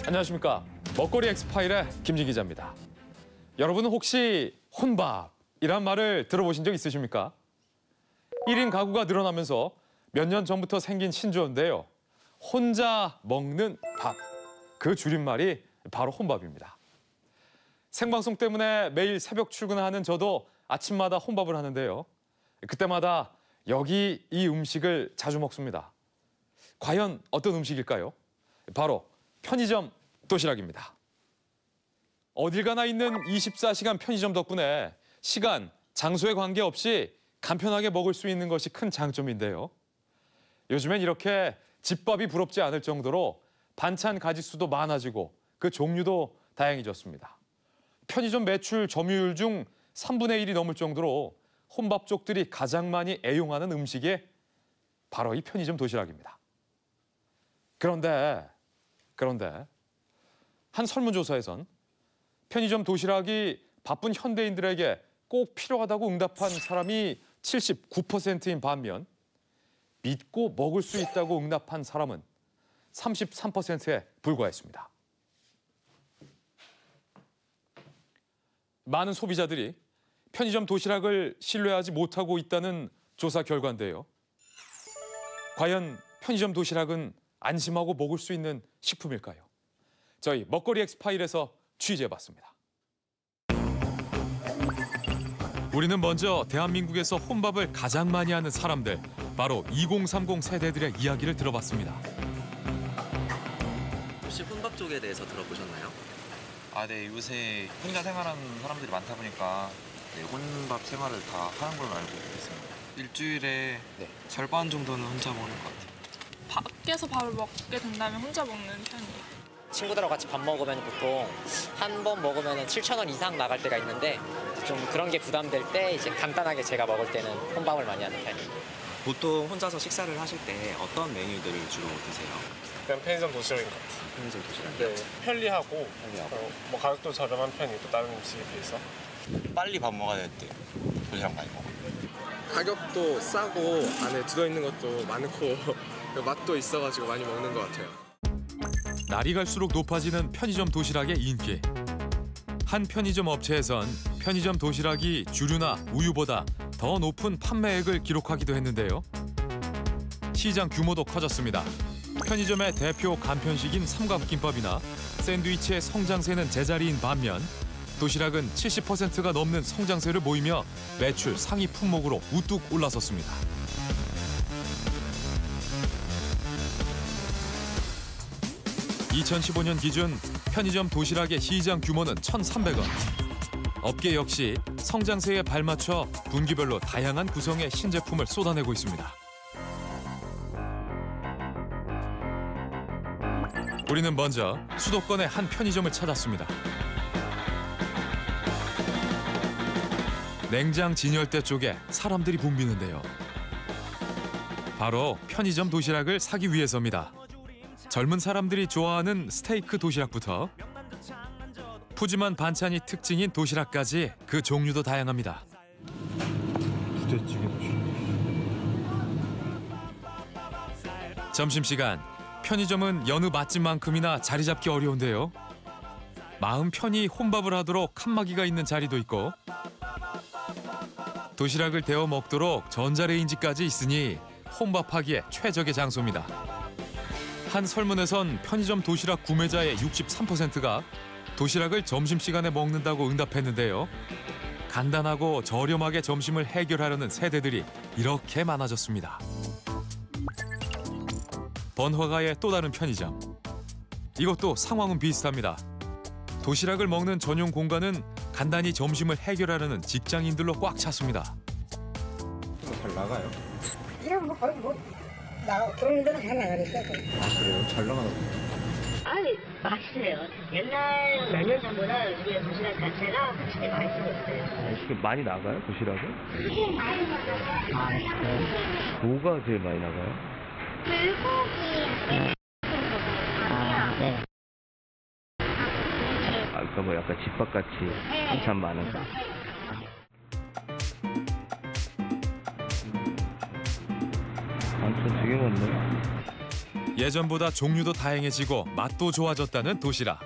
안녕하십니까. 먹거리 엑스파일의 김진 기자입니다. 여러분은 혹시 혼밥이란 말을 들어보신 적 있으십니까? 1인 가구가 늘어나면서 몇 년 전부터 생긴 신조어인데요. 혼자 먹는 밥. 그 줄임말이 바로 혼밥입니다. 생방송 때문에 매일 새벽 출근하는 저도 아침마다 혼밥을 하는데요. 그때마다 여기 이 음식을 자주 먹습니다. 과연 어떤 음식일까요? 바로 편의점 도시락입니다. 어딜 가나 있는 24시간 편의점 덕분에 시간, 장소에 관계없이 간편하게 먹을 수 있는 것이 큰 장점인데요. 요즘엔 이렇게 집밥이 부럽지 않을 정도로 반찬 가짓수도 많아지고 그 종류도 다양해졌습니다. 편의점 매출 점유율 중 3분의 1이 넘을 정도로 혼밥족들이 가장 많이 애용하는 음식이 바로 이 편의점 도시락입니다. 그런데 한 설문조사에선 편의점 도시락이 바쁜 현대인들에게 꼭 필요하다고 응답한 사람이 79%인 반면 믿고 먹을 수 있다고 응답한 사람은 33%에 불과했습니다. 많은 소비자들이 편의점 도시락을 신뢰하지 못하고 있다는 조사 결과인데요. 과연 편의점 도시락은 안심하고 먹을 수 있는 식품일까요? 저희 먹거리 엑스파일에서 취재해봤습니다. 우리는 먼저 대한민국에서 혼밥을 가장 많이 하는 사람들, 바로 2030 세대들의 이야기를 들어봤습니다. 혹시 혼밥 쪽에 대해서 들어보셨나요? 네, 요새 혼자 생활하는 사람들이 많다 보니까 혼밥 생활을 다 하는 걸로 알고 있습니다. 일주일에 절반 정도는 혼자 먹는 것 같아요. 밖에서 밥을 먹게 된다면 혼자 먹는 편이에요. 친구들하고 같이 밥 먹으면 보통 한 번 먹으면 7,000원 이상 나갈 때가 있는데 좀 그런 게 부담될 때 이제 간단하게 제가 먹을 때는 혼밥을 많이 하는 편이에요. 보통 혼자서 식사를 하실 때 어떤 메뉴들을 주로 드세요? 그냥 편의점 도시락인 것 같아요. 편의점 도시락이요? 네, 편리하고 뭐 가격도 저렴한 편이고 다른 음식에 비해서. 빨리 밥 먹어야 될 때 도시락 많이 먹어요. 가격도 싸고 안에 들어있는 것도 많고 맛도 있어가지고 많이 먹는 것 같아요. 날이 갈수록 높아지는 편의점 도시락의 인기. 한 편의점 업체에선 편의점 도시락이 주류나 우유보다 더 높은 판매액을 기록하기도 했는데요. 시장 규모도 커졌습니다. 편의점의 대표 간편식인 삼각김밥이나 샌드위치의 성장세는 제자리인 반면 도시락은 70%가 넘는 성장세를 보이며 매출 상위 품목으로 우뚝 올라섰습니다. (2015년) 기준 편의점 도시락의 시장 규모는 1,300원. 업계 역시 성장세에 발맞춰 분기별로 다양한 구성의 신제품을 쏟아내고 있습니다. 우리는 먼저 수도권의 한 편의점을 찾았습니다. 냉장 진열대 쪽에 사람들이 붐비는데요. 바로 편의점 도시락을 사기 위해서입니다. 젊은 사람들이 좋아하는 스테이크 도시락부터 푸짐한 반찬이 특징인 도시락까지 그 종류도 다양합니다. 부대찌개 도시락. 점심시간, 편의점은 여느 맛집만큼이나 자리 잡기 어려운데요. 마음 편히 혼밥을 하도록 칸막이가 있는 자리도 있고 도시락을 데워 먹도록 전자레인지까지 있으니 혼밥하기에 최적의 장소입니다. 한 설문에선 편의점 도시락 구매자의 63%가 도시락을 점심시간에 먹는다고 응답했는데요. 간단하고 저렴하게 점심을 해결하려는 세대들이 이렇게 많아졌습니다. 번화가의 또 다른 편의점. 이것도 상황은 비슷합니다. 도시락을 먹는 전용 공간은 간단히 점심을 해결하려는 직장인들로 꽉 찼습니다. 잘 나가요? 그냥 뭐 거의 들어오는 대로 잘 나가니까. 그래요? 잘 나가나 보다. 아니, 맛있어요. 옛날 몇 년 전보다 요즘에 도시락 자체가 확실히 맛있어졌어요. 지금 많이 나가요, 도시락은? 많이 나가요. 뭐가 제일 많이 나가요? 불고기, 뭐 약간 집밥같이 반찬 많은 거. 반찬 되게 많네. 예전보다 종류도 다양해지고 맛도 좋아졌다는 도시락.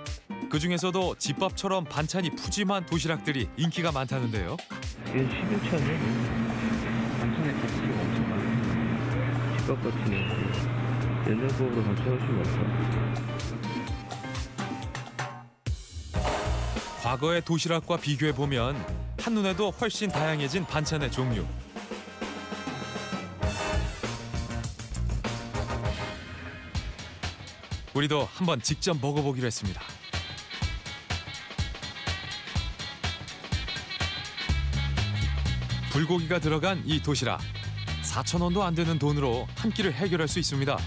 그중에서도 집밥처럼 반찬이 푸짐한 도시락들이 인기가 많다는데요. 이게 11차네. 반찬의 가치가 엄청 많아. 집밥같이 옛날 거보다 반찬이 훨씬 많다. 과거의 도시락과 비교해보면 한눈에도 훨씬 다양해진 반찬의 종류. 우리도 한번 직접 먹어보기로 했습니다. 불고기가 들어간 이 도시락. 4,000원도 안 되는 돈으로 한 끼를 해결할 수 있습니다.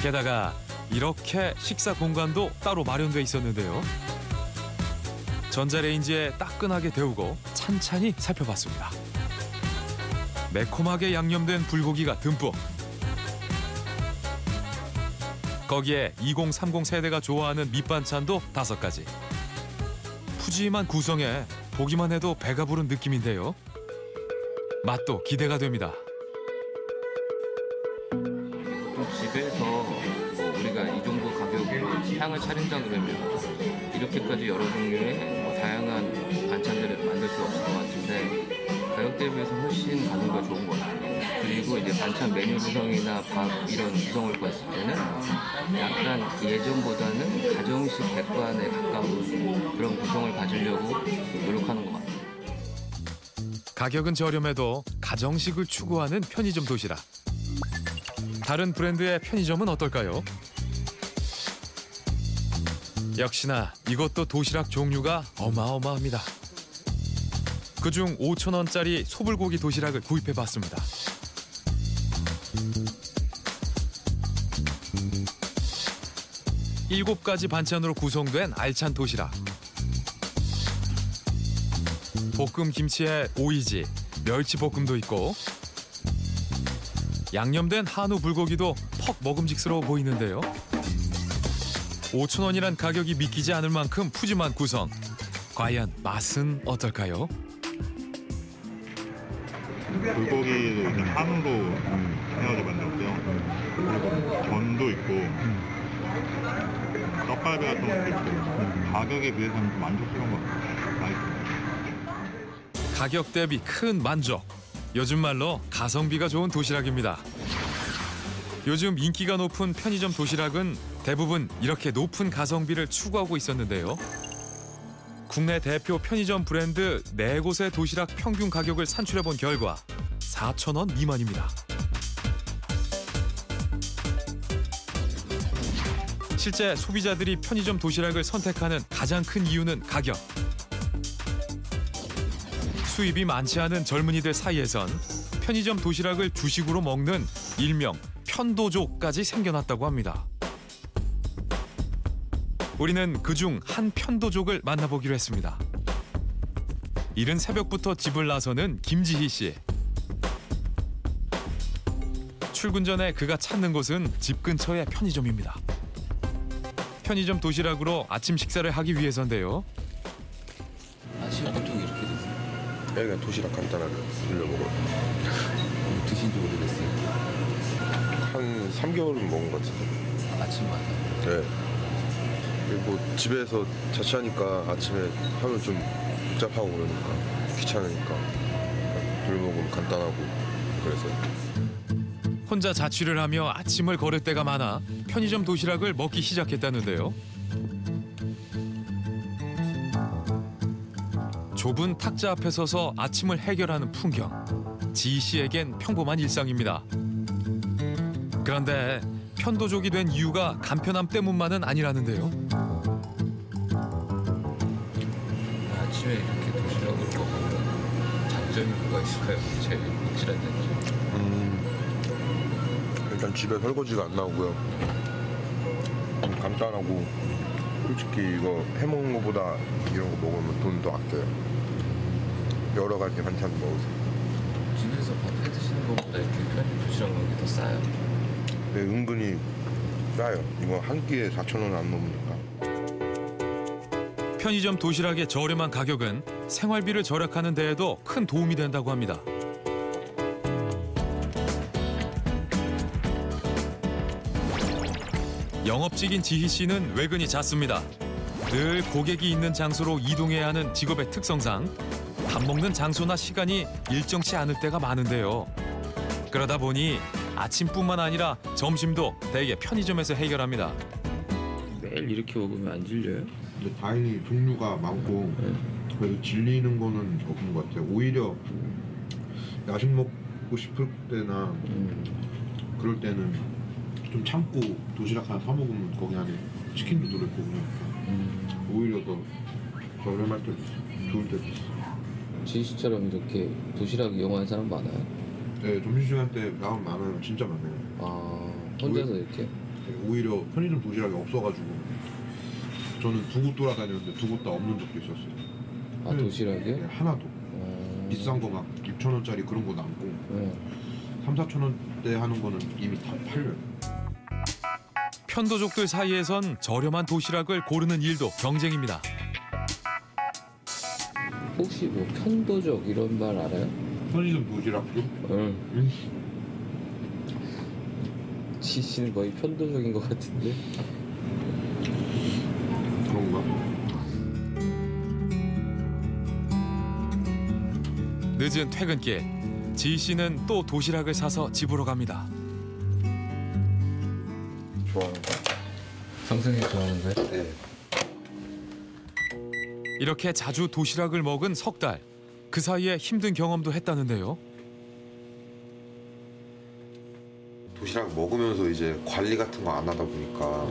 게다가 이렇게 식사 공간도 따로 마련돼 있었는데요. 전자레인지에 따끈하게 데우고 찬찬히 살펴봤습니다. 매콤하게 양념된 불고기가 듬뿍. 거기에 2030 세대가 좋아하는 밑반찬도 5가지. 푸짐한 구성에 보기만 해도 배가 부른 느낌인데요. 맛도 기대가 됩니다. 집에서 뭐 우리가 이 정도 가격으로 향을 차린다 그러면 이렇게까지 여러 종류의 다양한 반찬들을 만들 수 없을 것 같은데 가격 대비해서 훨씬 가성비가 좋은 것 같아요. 그리고 이제 반찬 메뉴 구성이나 밥 이런 구성을 봤을 때는 약간 예전보다는 가정식 백반에 가까운 그런 구성을 가지려고 노력하는 것 같아요. 가격은 저렴해도 가정식을 추구하는 편의점 도시락. 다른 브랜드의 편의점은 어떨까요? 역시나 이것도 도시락 종류가 어마어마합니다. 그중 5,000원짜리 소불고기 도시락을 구입해봤습니다. 일곱 가지 반찬으로 구성된 알찬 도시락. 볶음 김치에 오이지, 멸치볶음도 있고 양념된 한우 불고기도 퍽 먹음직스러워 보이는데요. 5,000원이란 가격이 믿기지 않을 만큼 푸짐한 구성. 과연 맛은 어떨까요? 불고기도 이제 한우로 해가지고 만들었고요. 그리고 전도 있고 떡갈비 같은 것도 있고 가격에 비해서는 좀 만족스러운 것 같아요. 맛있어요. 가격 대비 큰 만족. 요즘 말로 가성비가 좋은 도시락입니다. 요즘 인기가 높은 편의점 도시락은 대부분 이렇게 높은 가성비를 추구하고 있었는데요. 국내 대표 편의점 브랜드 4곳의 도시락 평균 가격을 산출해본 결과 4,000원 미만입니다. 실제 소비자들이 편의점 도시락을 선택하는 가장 큰 이유는 가격. 수입이 많지 않은 젊은이들 사이에선 편의점 도시락을 주식으로 먹는 일명 편도족까지 생겨났다고 합니다. 우리는 그중 한 편도족을 만나보기로 했습니다. 이른 새벽부터 집을 나서는 김지희 씨. 출근 전에 그가 찾는 곳은 집 근처의 편의점입니다. 편의점 도시락으로 아침 식사를 하기 위해서인데요. 아침에 보통 이렇게 드세요? 그냥 도시락 간단하게 돌려 먹어요. 드신 지 오래됐어요? 한 3개월은 먹은 것 같은데. 아침마다? 네. 그리고 집에서 자취하니까 아침에 하면 좀 복잡하고 그러니까 귀찮으니까 돌려 먹으면 간단하고 그래서. 혼자 자취를 하며 아침을 걸을 때가 많아 편의점 도시락을 먹기 시작했다는데요. 좁은 탁자 앞에 서서 아침을 해결하는 풍경. 지희 씨에겐 평범한 일상입니다. 그런데 편도족이 된 이유가 간편함 때문만은 아니라는데요. 아침에 이렇게 도시락을 먹으면 장점이 뭐가 있을까요? 제일 확실한 장점. 일단 집에 설거지가 안 나오고요. 좀 간단하고 솔직히 이거 해먹는 것보다 이런 거 먹으면 돈 더 아껴요. 여러 가지 반찬 먹으세요. 집에서 밥 해 드시는 것보다 이렇게 편의점 도시락 먹는 게 더 싸요? 네, 은근히 싸요. 이거 한 끼에 4,000원 안 넘으니까. 편의점 도시락의 저렴한 가격은 생활비를 절약하는 데에도 큰 도움이 된다고 합니다. 영업직인 지희 씨는 외근이 잦습니다. 늘 고객이 있는 장소로 이동해야 하는 직업의 특성상 밥 먹는 장소나 시간이 일정치 않을 때가 많은데요. 그러다 보니 아침뿐만 아니라 점심도 대개 편의점에서 해결합니다. 매일 이렇게 먹으면 안 질려요? 근데 다행히 종류가 많고 그래도 질리는 거는 없는 것 같아요. 오히려 야식 먹고 싶을 때나 그럴 때는 좀 참고 도시락 하나 사 먹으면 거기 안에 치킨도 들어있고 그러니까 오히려 더 저렴할 때도 있어. 좋을 때도 있어. 지희 씨처럼 이렇게 도시락 이용하는 사람 많아요? 네, 점심시간 때 나오면 많아요. 진짜 많아요. 아, 혼자서 이렇게? 네, 오히려 편의점 도시락이 없어가지고 저는 두 곳 돌아다녔는데 두 곳 다 없는 적도 있었어요. 아, 도시락이요? 네, 하나도. 비싼 거 막 6,000원짜리 그런 거 남고 3, 4,000원대 하는 거는 이미 다 팔려요. 편도족들 사이에선 저렴한 도시락을 고르는 일도 경쟁입니다. 혹시 뭐 편도족 이런 말 알아요? 편의점 도시락도? 응. 지희 씨는 거의 편도족인 것 같은데? 그런가? 늦은 퇴근길, 지희 씨는 또 도시락을 사서 집으로 갑니다. 좋아하는 거. 상승이 좋아하는 거예요? 네. 이렇게 자주 도시락을 먹은 석 달. 그 사이에 힘든 경험도 했다는데요. 도시락 먹으면서 이제 관리 같은 거 안 하다 보니까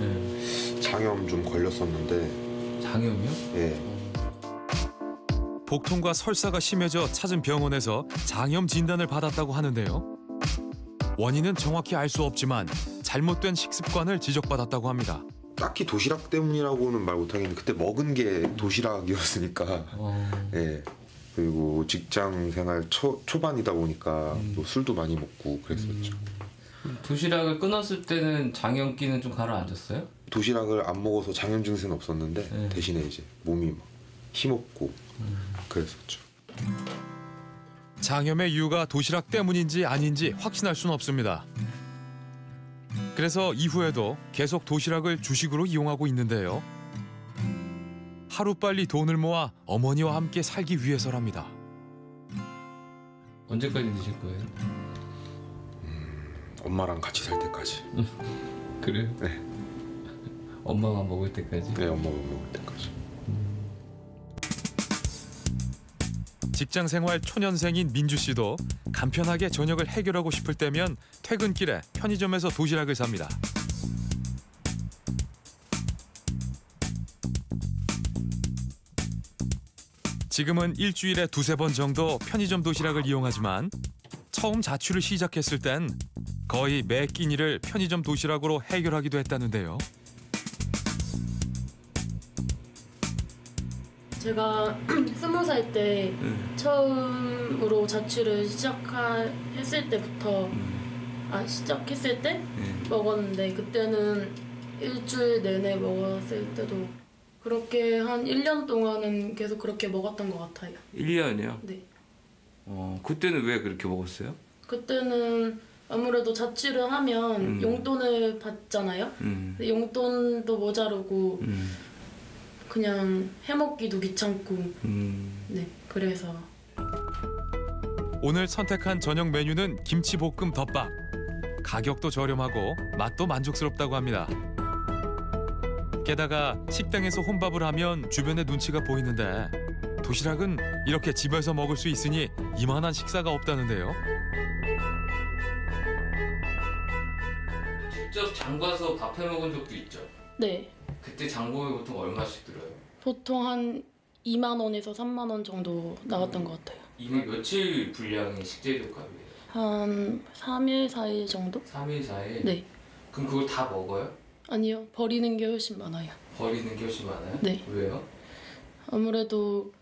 장염 좀 걸렸었는데. 장염이요? 네. 복통과 설사가 심해져 찾은 병원에서 장염 진단을 받았다고 하는데요. 원인은 정확히 알 수 없지만 잘못된 식습관을 지적받았다고 합니다. 딱히 도시락 때문이라고는 말 못하겠는데 그때 먹은 게 도시락이었으니까. 예. 그리고 직장 생활 초반이다 보니까 또 술도 많이 먹고 그랬었죠. 도시락을 끊었을 때는 장염기는 좀 가라앉았어요? 도시락을 안 먹어서 장염 증세는 없었는데 대신에 이제 몸이 막 힘없고 그랬었죠. 장염의 이유가 도시락 때문인지 아닌지 확신할 수는 없습니다. 그래서 이후에도 계속 도시락을 주식으로 이용하고 있는데요. 하루빨리 돈을 모아 어머니와 함께 살기 위해서랍니다. 언제까지 드실 거예요? 엄마랑 같이 살 때까지. 그래요? 네. 엄마가 먹을 때까지? 네, 엄마가 먹을 때까지. 직장 생활 초년생인 민주 씨도 간편하게 저녁을 해결하고 싶을 때면 퇴근길에 편의점에서 도시락을 삽니다. 지금은 일주일에 2~3번 정도 편의점 도시락을 이용하지만 처음 자취를 시작했을 땐 거의 매 끼니를 편의점 도시락으로 해결하기도 했다는데요. 제가 20살 때 처음으로 자취를 시작했을 때부터 시작했을 때 먹었는데 그때는 일주일 내내 먹었을 때도 그렇게 한 1년 동안은 계속 그렇게 먹었던 것 같아요. 1년이요? 네. 그때는 왜 그렇게 먹었어요? 그때는 아무래도 자취를 하면 용돈을 받잖아요. 근데 용돈도 모자르고 그냥 해먹기도 귀찮고 네, 그래서 오늘 선택한 저녁 메뉴는 김치볶음 덮밥. 가격도 저렴하고 맛도 만족스럽다고 합니다. 게다가 식당에서 혼밥을 하면 주변의 눈치가 보이는데 도시락은 이렇게 집에서 먹을 수 있으니 이만한 식사가 없다는데요. 직접 장봐서 밥 해먹은 적도 있죠? 네. 그때 장보면 보통 얼마씩 들어요? 보통 한 2만 원에서 3만 원 정도 나왔던 것 같아요. 이게 며칠 분량의 식재료 값이에요? 한 3일, 4일 정도? 3일, 4일? 네. 그럼 그걸 다 먹어요? 아니요. 버리는 게 훨씬 많아요. 버리는 게 훨씬 많아요? 네. 왜요? 아무래도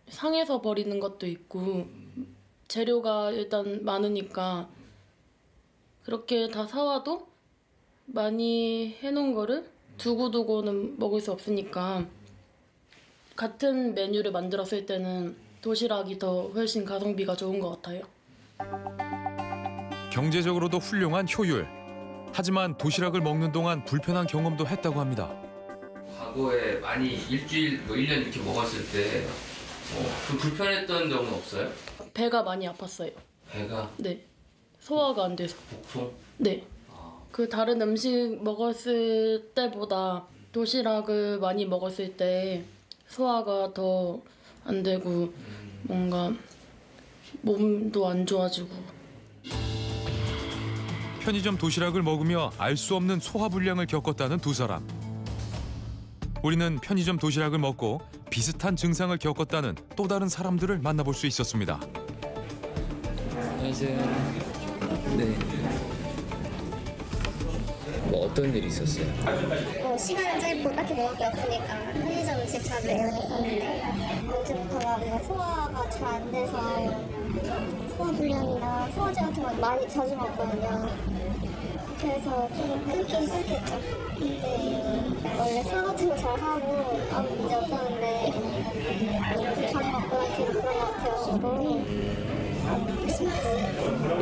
상해서 버리는 것도 있고 재료가 일단 많으니까 그렇게 다 사와도 많이 해놓은 거를 두고두고는 먹을 수 없으니까 같은 메뉴를 만들었을 때는 도시락이 더 훨씬 가성비가 좋은 것 같아요. 경제적으로도 훌륭한 효율. 하지만 도시락을 먹는 동안 불편한 경험도 했다고 합니다. 과거에 많이 일주일, 1년 이렇게 먹었을 때 좀 불편했던 적은 없어요? 배가 많이 아팠어요. 배가? 네. 소화가 안 돼서. 복통? 네. 그 다른 음식 먹었을 때보다 도시락을 많이 먹었을 때 소화가 더 안 되고 뭔가 몸도 안 좋아지고. 편의점 도시락을 먹으며 알 수 없는 소화불량을 겪었다는 두 사람. 우리는 편의점 도시락을 먹고 비슷한 증상을 겪었다는 또 다른 사람들을 만나볼 수 있었습니다. 안녕하세요. 네. 뭐 어떤 일이 있었어요? 시간은 짧고 딱히 먹을 게 없으니까 편의점 음식 자주 예약했었는데 언제부터가 뭔가 소화가 잘 안 돼서 소화불량이나 소화제 같은 거 많이 자주 먹거든요. 그래서 좀 끊기 시작했죠. 근데 원래 소화 같은 거 잘 하고 아무 문제 없었는데 좀 자주 먹고 나서 그런 것 같아요.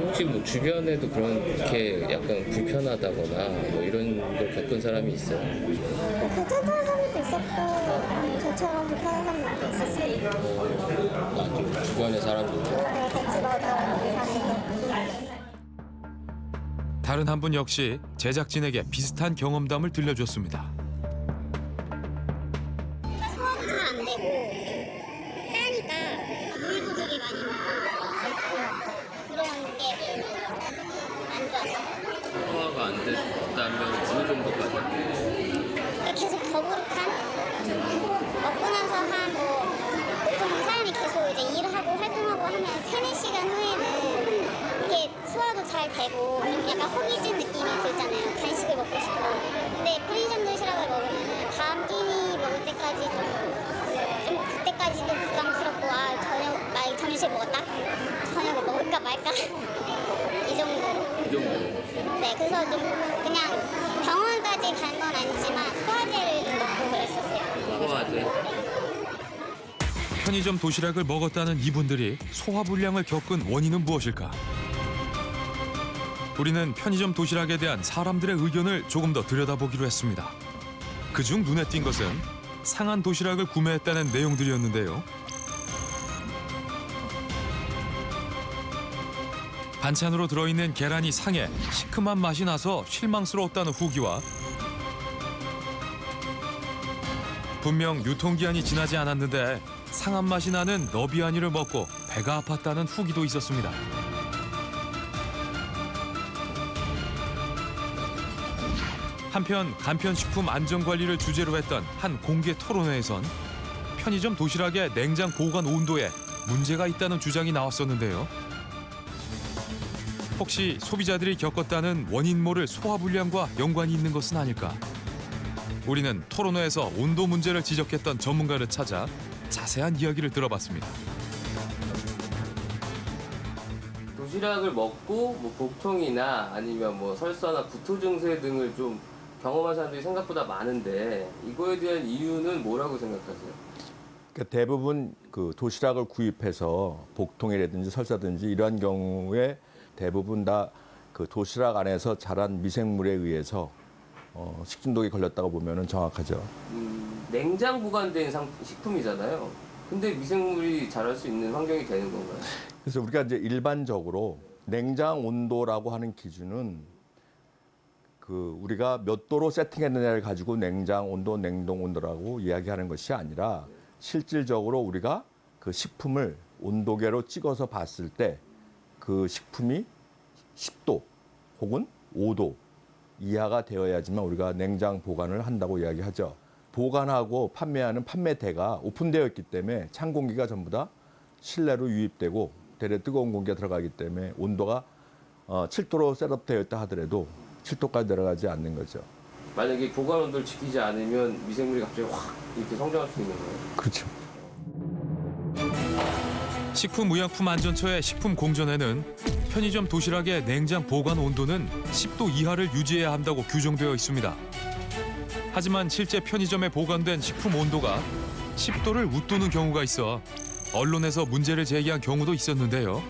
혹시 뭐 주변에도 그렇게 약간 불편하다거나 뭐 이런 걸 겪은 사람이 있어요? 괜찮다는 사람도 있었고 저처럼 불편한 사람도 있었어요. 주변의 사람들도? 네, 같이 먹었던 사람도. 다른 한 분 역시 제작진에게 비슷한 경험담을 들려줬습니다. 소화가 잘 안 되고 짜니까 물 부족이 많이 그런 게 안 좋았어요. 소화가 안 됐다면 어느 정도까지? 계속 더부룩한 먹고 나서 보통 사람이 계속 이제 일을 하고 활동하고 하면 3-4시간 후에는 이게 소화도 잘 되고 좀 약간 허기진 느낌이 들잖아요. 간식을 먹고 싶고. 근데 편의점 도시락을 먹으면 다음 끼니 먹을 때까지 좀 그때까지도 부담스럽고 점심 먹었다? 저녁을 먹을까 말까? 이 정도로. 네, 그래서 좀 그냥 병원까지 간 건 아니지만 소화제를 좀 먹고 그랬었어요. 소화제? 편의점 도시락을 먹었다는 이분들이 소화불량을 겪은 원인은 무엇일까? 우리는 편의점 도시락에 대한 사람들의 의견을 조금 더 들여다보기로 했습니다. 그중 눈에 띈 것은 상한 도시락을 구매했다는 내용들이었는데요. 반찬으로 들어있는 계란이 상해 시큼한 맛이 나서 실망스러웠다는 후기와 분명 유통기한이 지나지 않았는데 상한 맛이 나는 너비아니를 먹고 배가 아팠다는 후기도 있었습니다. 한편 간편식품 안전관리를 주제로 했던 한 공개 토론회에선 편의점 도시락의 냉장 보관 온도에 문제가 있다는 주장이 나왔었는데요. 혹시 소비자들이 겪었다는 원인 모를 소화불량과 연관이 있는 것은 아닐까? 우리는 토론회에서 온도 문제를 지적했던 전문가를 찾아 자세한 이야기를 들어봤습니다. 도시락을 먹고 뭐 복통이나 아니면 뭐 설사나 구토 증세 등을 좀 경험한 사람들이 생각보다 많은데 이거에 대한 이유는 뭐라고 생각하세요? 그러니까 대부분 그 도시락을 구입해서 복통이라든지 설사든지 이러한 경우에 대부분 다 그 도시락 안에서 자란 미생물에 의해서 식중독에 걸렸다고 보면은 정확하죠. 냉장 보관된 식품이잖아요. 근데 미생물이 자랄 수 있는 환경이 되는 건가요? 그래서 우리가 이제 일반적으로 냉장 온도라고 하는 기준은 그 우리가 몇 도로 세팅했느냐를 가지고 냉장 온도, 냉동 온도라고 이야기하는 것이 아니라 실질적으로 우리가 그 식품을 온도계로 찍어서 봤을 때 그 식품이 10도 혹은 5도 이하가 되어야지만 우리가 냉장 보관을 한다고 이야기하죠. 보관하고 판매하는 판매대가 오픈되어 있기 때문에 찬 공기가 전부 다 실내로 유입되고 대래 뜨거운 공기가 들어가기 때문에 온도가 7도로 셋업되어 있다 하더라도 7도까지 내려가지 않는 거죠. 만약에 보관 온도를 지키지 않으면 미생물이 갑자기 확 이렇게 성장할 수 있는 거예요? 그렇죠. 식품의약품안전처의 식품공전에는 편의점 도시락의 냉장 보관 온도는 10도 이하를 유지해야 한다고 규정되어 있습니다. 하지만 실제 편의점에 보관된 식품 온도가 10도를 웃도는 경우가 있어 언론에서 문제를 제기한 경우도 있었는데요.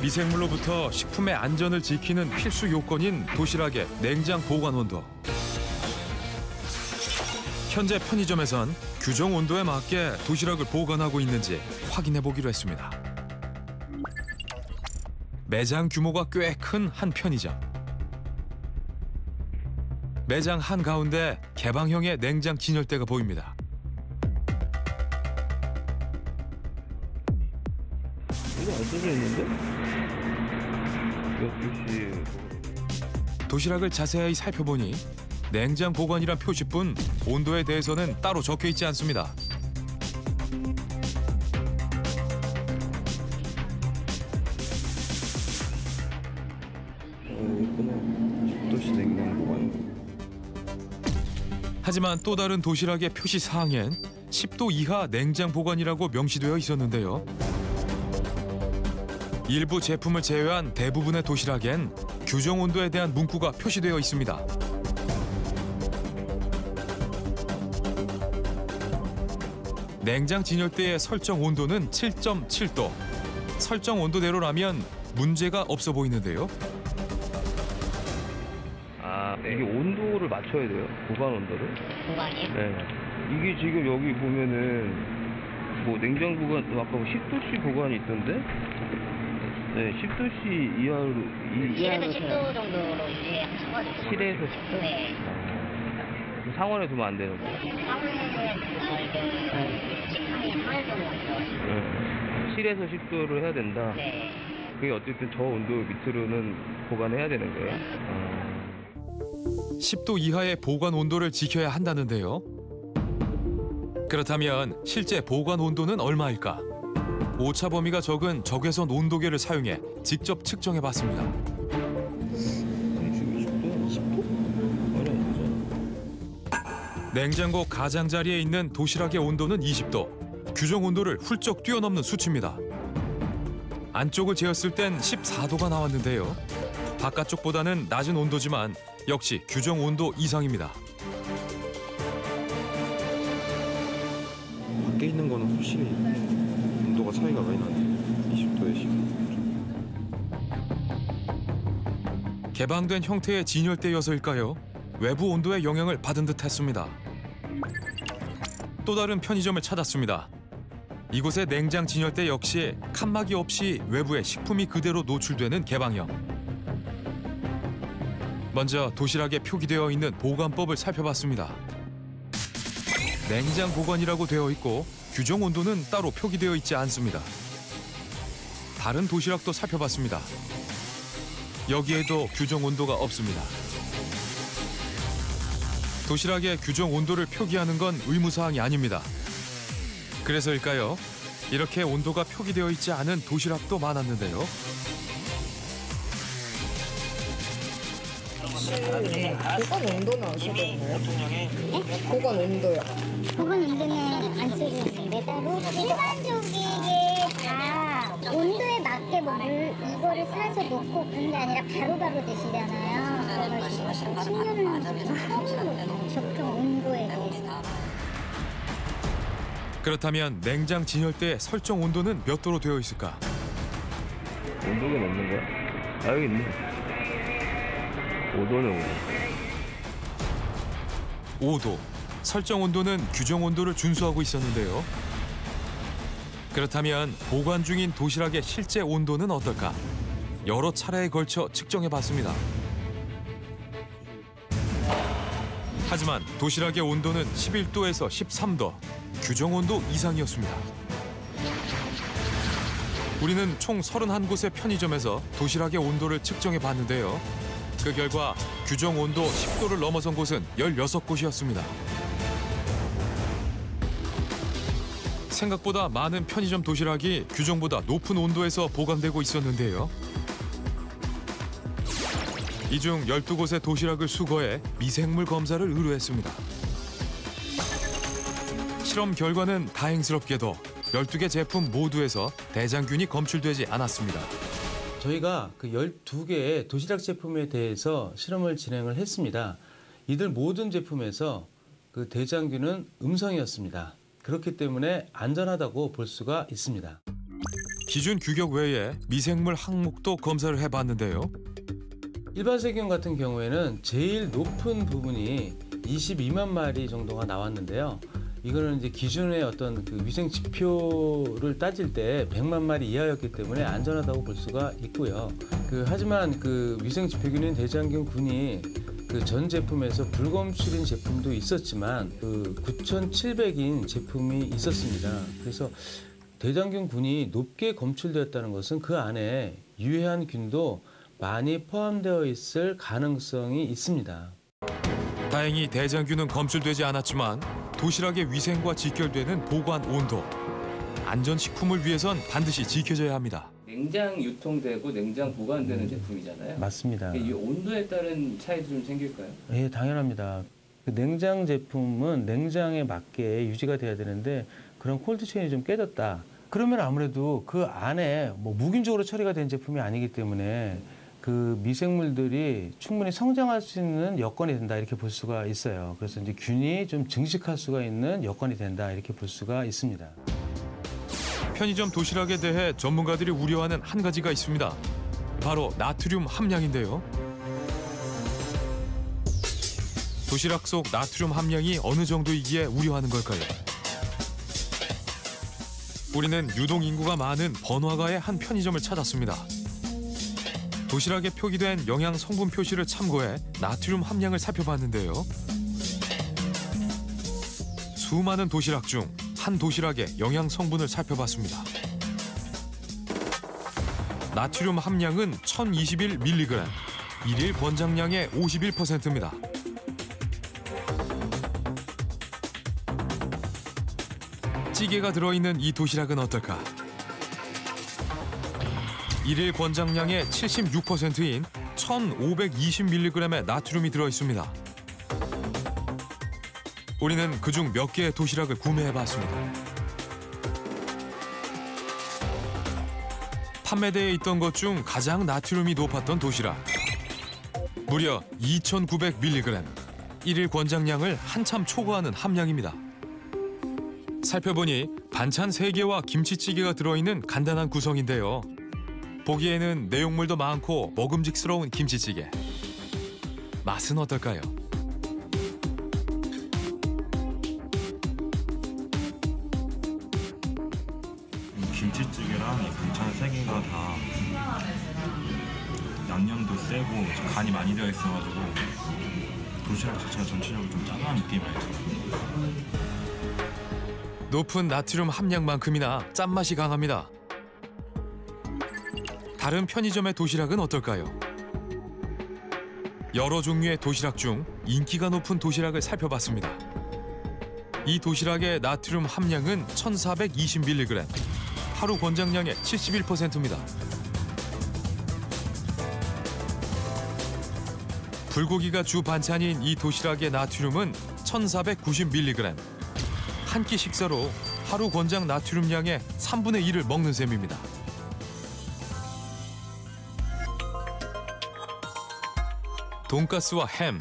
미생물로부터 식품의 안전을 지키는 필수 요건인 도시락의 냉장 보관 온도. 현재 편의점에선 규정 온도에 맞게 도시락을 보관하고 있는지 확인해 보기로 했습니다. 매장 규모가 꽤 큰 한 편의점. 매장 한가운데 개방형의 냉장 진열대가 보입니다. 이거 안 써져 있는데? 12시. 도시락을 자세히 살펴보니 냉장 보관이란 표시뿐 온도에 대해서는 따로 적혀 있지 않습니다. 하지만 또 다른 도시락의 표시 사항엔 10도 이하 냉장 보관이라고 명시되어 있었는데요. 일부 제품을 제외한 대부분의 도시락엔 규정 온도에 대한 문구가 표시되어 있습니다. 냉장 진열대의 설정 온도는 7.7도. 설정 온도대로라면 문제가 없어 보이는데요. 아, 이게 온도를 맞춰야 돼요? 보관 온도를? 보관이요? 네. 이게 지금 여기 보면은 뭐 냉장 보관, 아까 10도씨 보관이 있던데? 네, 10도씨 이하로. 7에서 10도 정도로 유지하고 7에서 10도? 네. 상온에 두면 안 되는 거예요? 네. 7에서 10도를 해야 된다? 네. 그게 어쨌든 저 온도 밑으로는 보관해야 되는 거예요? 10도 이하의 보관 온도를 지켜야 한다는데요. 그렇다면 실제 보관 온도는 얼마일까? 오차 범위가 적은 적외선 온도계를 사용해 직접 측정해 봤습니다. 냉장고 가장자리에 있는 도시락의 온도는 20도. 규정 온도를 훌쩍 뛰어넘는 수치입니다. 안쪽을 재었을 땐 14도가 나왔는데요. 바깥쪽보다는 낮은 온도지만 역시 규정 온도 이상입니다. 밖에 있는 거는 확실히 온도가 차이가 많이 나네요. 20도에 10도. 개방된 형태의 진열대여서일까요? 외부 온도의 영향을 받은 듯했습니다. 또 다른 편의점을 찾았습니다. 이곳의 냉장 진열대 역시 칸막이 없이 외부에 식품이 그대로 노출되는 개방형. 먼저 도시락에 표기되어 있는 보관법을 살펴봤습니다. 냉장 보관이라고 되어 있고 규정 온도는 따로 표기되어 있지 않습니다. 다른 도시락도 살펴봤습니다. 여기에도 규정 온도가 없습니다. 도시락에 규정 온도를 표기하는 건 의무사항이 아닙니다. 그래서일까요? 이렇게 온도가 표기되어 있지 않은 도시락도 많았는데요. 보관 온도는 어떻게 되는 거예요? 네? 보관 온도요. 보관 온도는 안 쓰고 있는데 따로 일반적이게 다 온도에 맞게 뭐 이거를 사서 놓고 그런 게 아니라 바로바로 드시잖아요. 그래가지고 10년을 넘어서 적정 온도에 대해서. 그렇다면 냉장 진열대의 설정 온도는 몇 도로 되어 있을까? 온도가 넣는 거야? 아, 여기 있네. 5도네, 5도. 5도. 설정 온도는 규정 온도를 준수하고 있었는데요. 그렇다면 보관 중인 도시락의 실제 온도는 어떨까? 여러 차례에 걸쳐 측정해 봤습니다. 하지만 도시락의 온도는 11도에서 13도, 규정 온도 이상이었습니다. 우리는 총 31곳의 편의점에서 도시락의 온도를 측정해 봤는데요. 그 결과 규정 온도 10도를 넘어선 곳은 16곳이었습니다. 생각보다 많은 편의점 도시락이 규정보다 높은 온도에서 보관되고 있었는데요. 이 중 12곳의 도시락을 수거해 미생물 검사를 의뢰했습니다. 실험 결과는 다행스럽게도 12개 제품 모두에서 대장균이 검출되지 않았습니다. 저희가 그 12개의 도시락 제품에 대해서 실험을 진행을 했습니다. 이들 모든 제품에서 그 대장균은 음성이었습니다. 그렇기 때문에 안전하다고 볼 수가 있습니다. 기준 규격 외에 미생물 항목도 검사를 해봤는데요. 일반 세균 같은 경우에는 제일 높은 부분이 22만 마리 정도가 나왔는데요. 이거는 이제 기준의 어떤 그 위생 지표를 따질 때 100만 마리 이하였기 때문에 안전하다고 볼 수가 있고요. 하지만 그 위생 지표균인 대장균군이 그 전 제품에서 불검출인 제품도 있었지만 9,700인 제품이 있었습니다. 그래서 대장균군이 높게 검출되었다는 것은 그 안에 유해한 균도 많이 포함되어 있을 가능성이 있습니다. 다행히 대장균은 검출되지 않았지만 도시락의 위생과 직결되는 보관 온도, 안전식품을 위해선 반드시 지켜져야 합니다. 냉장 유통되고 냉장 보관되는 제품이잖아요. 맞습니다. 이 온도에 따른 차이도 좀 생길까요? 예, 당연합니다. 그 냉장 제품은 냉장에 맞게 유지가 돼야 되는데 그런 콜드체인이 좀 깨졌다. 그러면 아무래도 그 안에 뭐 무균적으로 처리가 된 제품이 아니기 때문에 그 미생물들이 충분히 성장할 수 있는 여건이 된다 이렇게 볼 수가 있어요. 그래서 이제 균이 좀 증식할 수가 있는 여건이 된다 이렇게 볼 수가 있습니다. 편의점 도시락에 대해 전문가들이 우려하는 한 가지가 있습니다. 바로 나트륨 함량인데요. 도시락 속 나트륨 함량이 어느 정도이기에 우려하는 걸까요? 우리는 유동 인구가 많은 번화가의 한 편의점을 찾았습니다. 도시락에 표기된 영양 성분 표시를 참고해 나트륨 함량을 살펴봤는데요. 수많은 도시락 중 한 도시락의 영양 성분을 살펴봤습니다. 나트륨 함량은 1021mg, 일일 권장량의 51%입니다. 찌개가 들어있는 이 도시락은 어떨까? 일일 권장량의 76%인 1520mg의 나트륨이 들어있습니다. 우리는 그중 몇 개의 도시락을 구매해봤습니다. 판매대에 있던 것 중 가장 나트륨이 높았던 도시락. 무려 2900mg, 일일 권장량을 한참 초과하는 함량입니다. 살펴보니 반찬 3개와 김치찌개가 들어있는 간단한 구성인데요. 보기에는 내용물도 많고 먹음직스러운 김치찌개. 맛은 어떨까요? 김치찌개랑 이 반찬 3개가 다 양념도 세고 간이 많이 되어 있어가지고 도시락 자체가 전체적으로 좀 짜한 느낌이 많이 들어요. 높은 나트륨 함량만큼이나 짠맛이 강합니다. 다른 편의점의 도시락은 어떨까요? 여러 종류의 도시락 중 인기가 높은 도시락을 살펴봤습니다. 이 도시락의 나트륨 함량은 1420mg, 하루 권장량의 71%입니다. 불고기가 주 반찬인 이 도시락의 나트륨은 1490mg. 한 끼 식사로 하루 권장 나트륨량의 3분의 1을 먹는 셈입니다. 돈가스와 햄,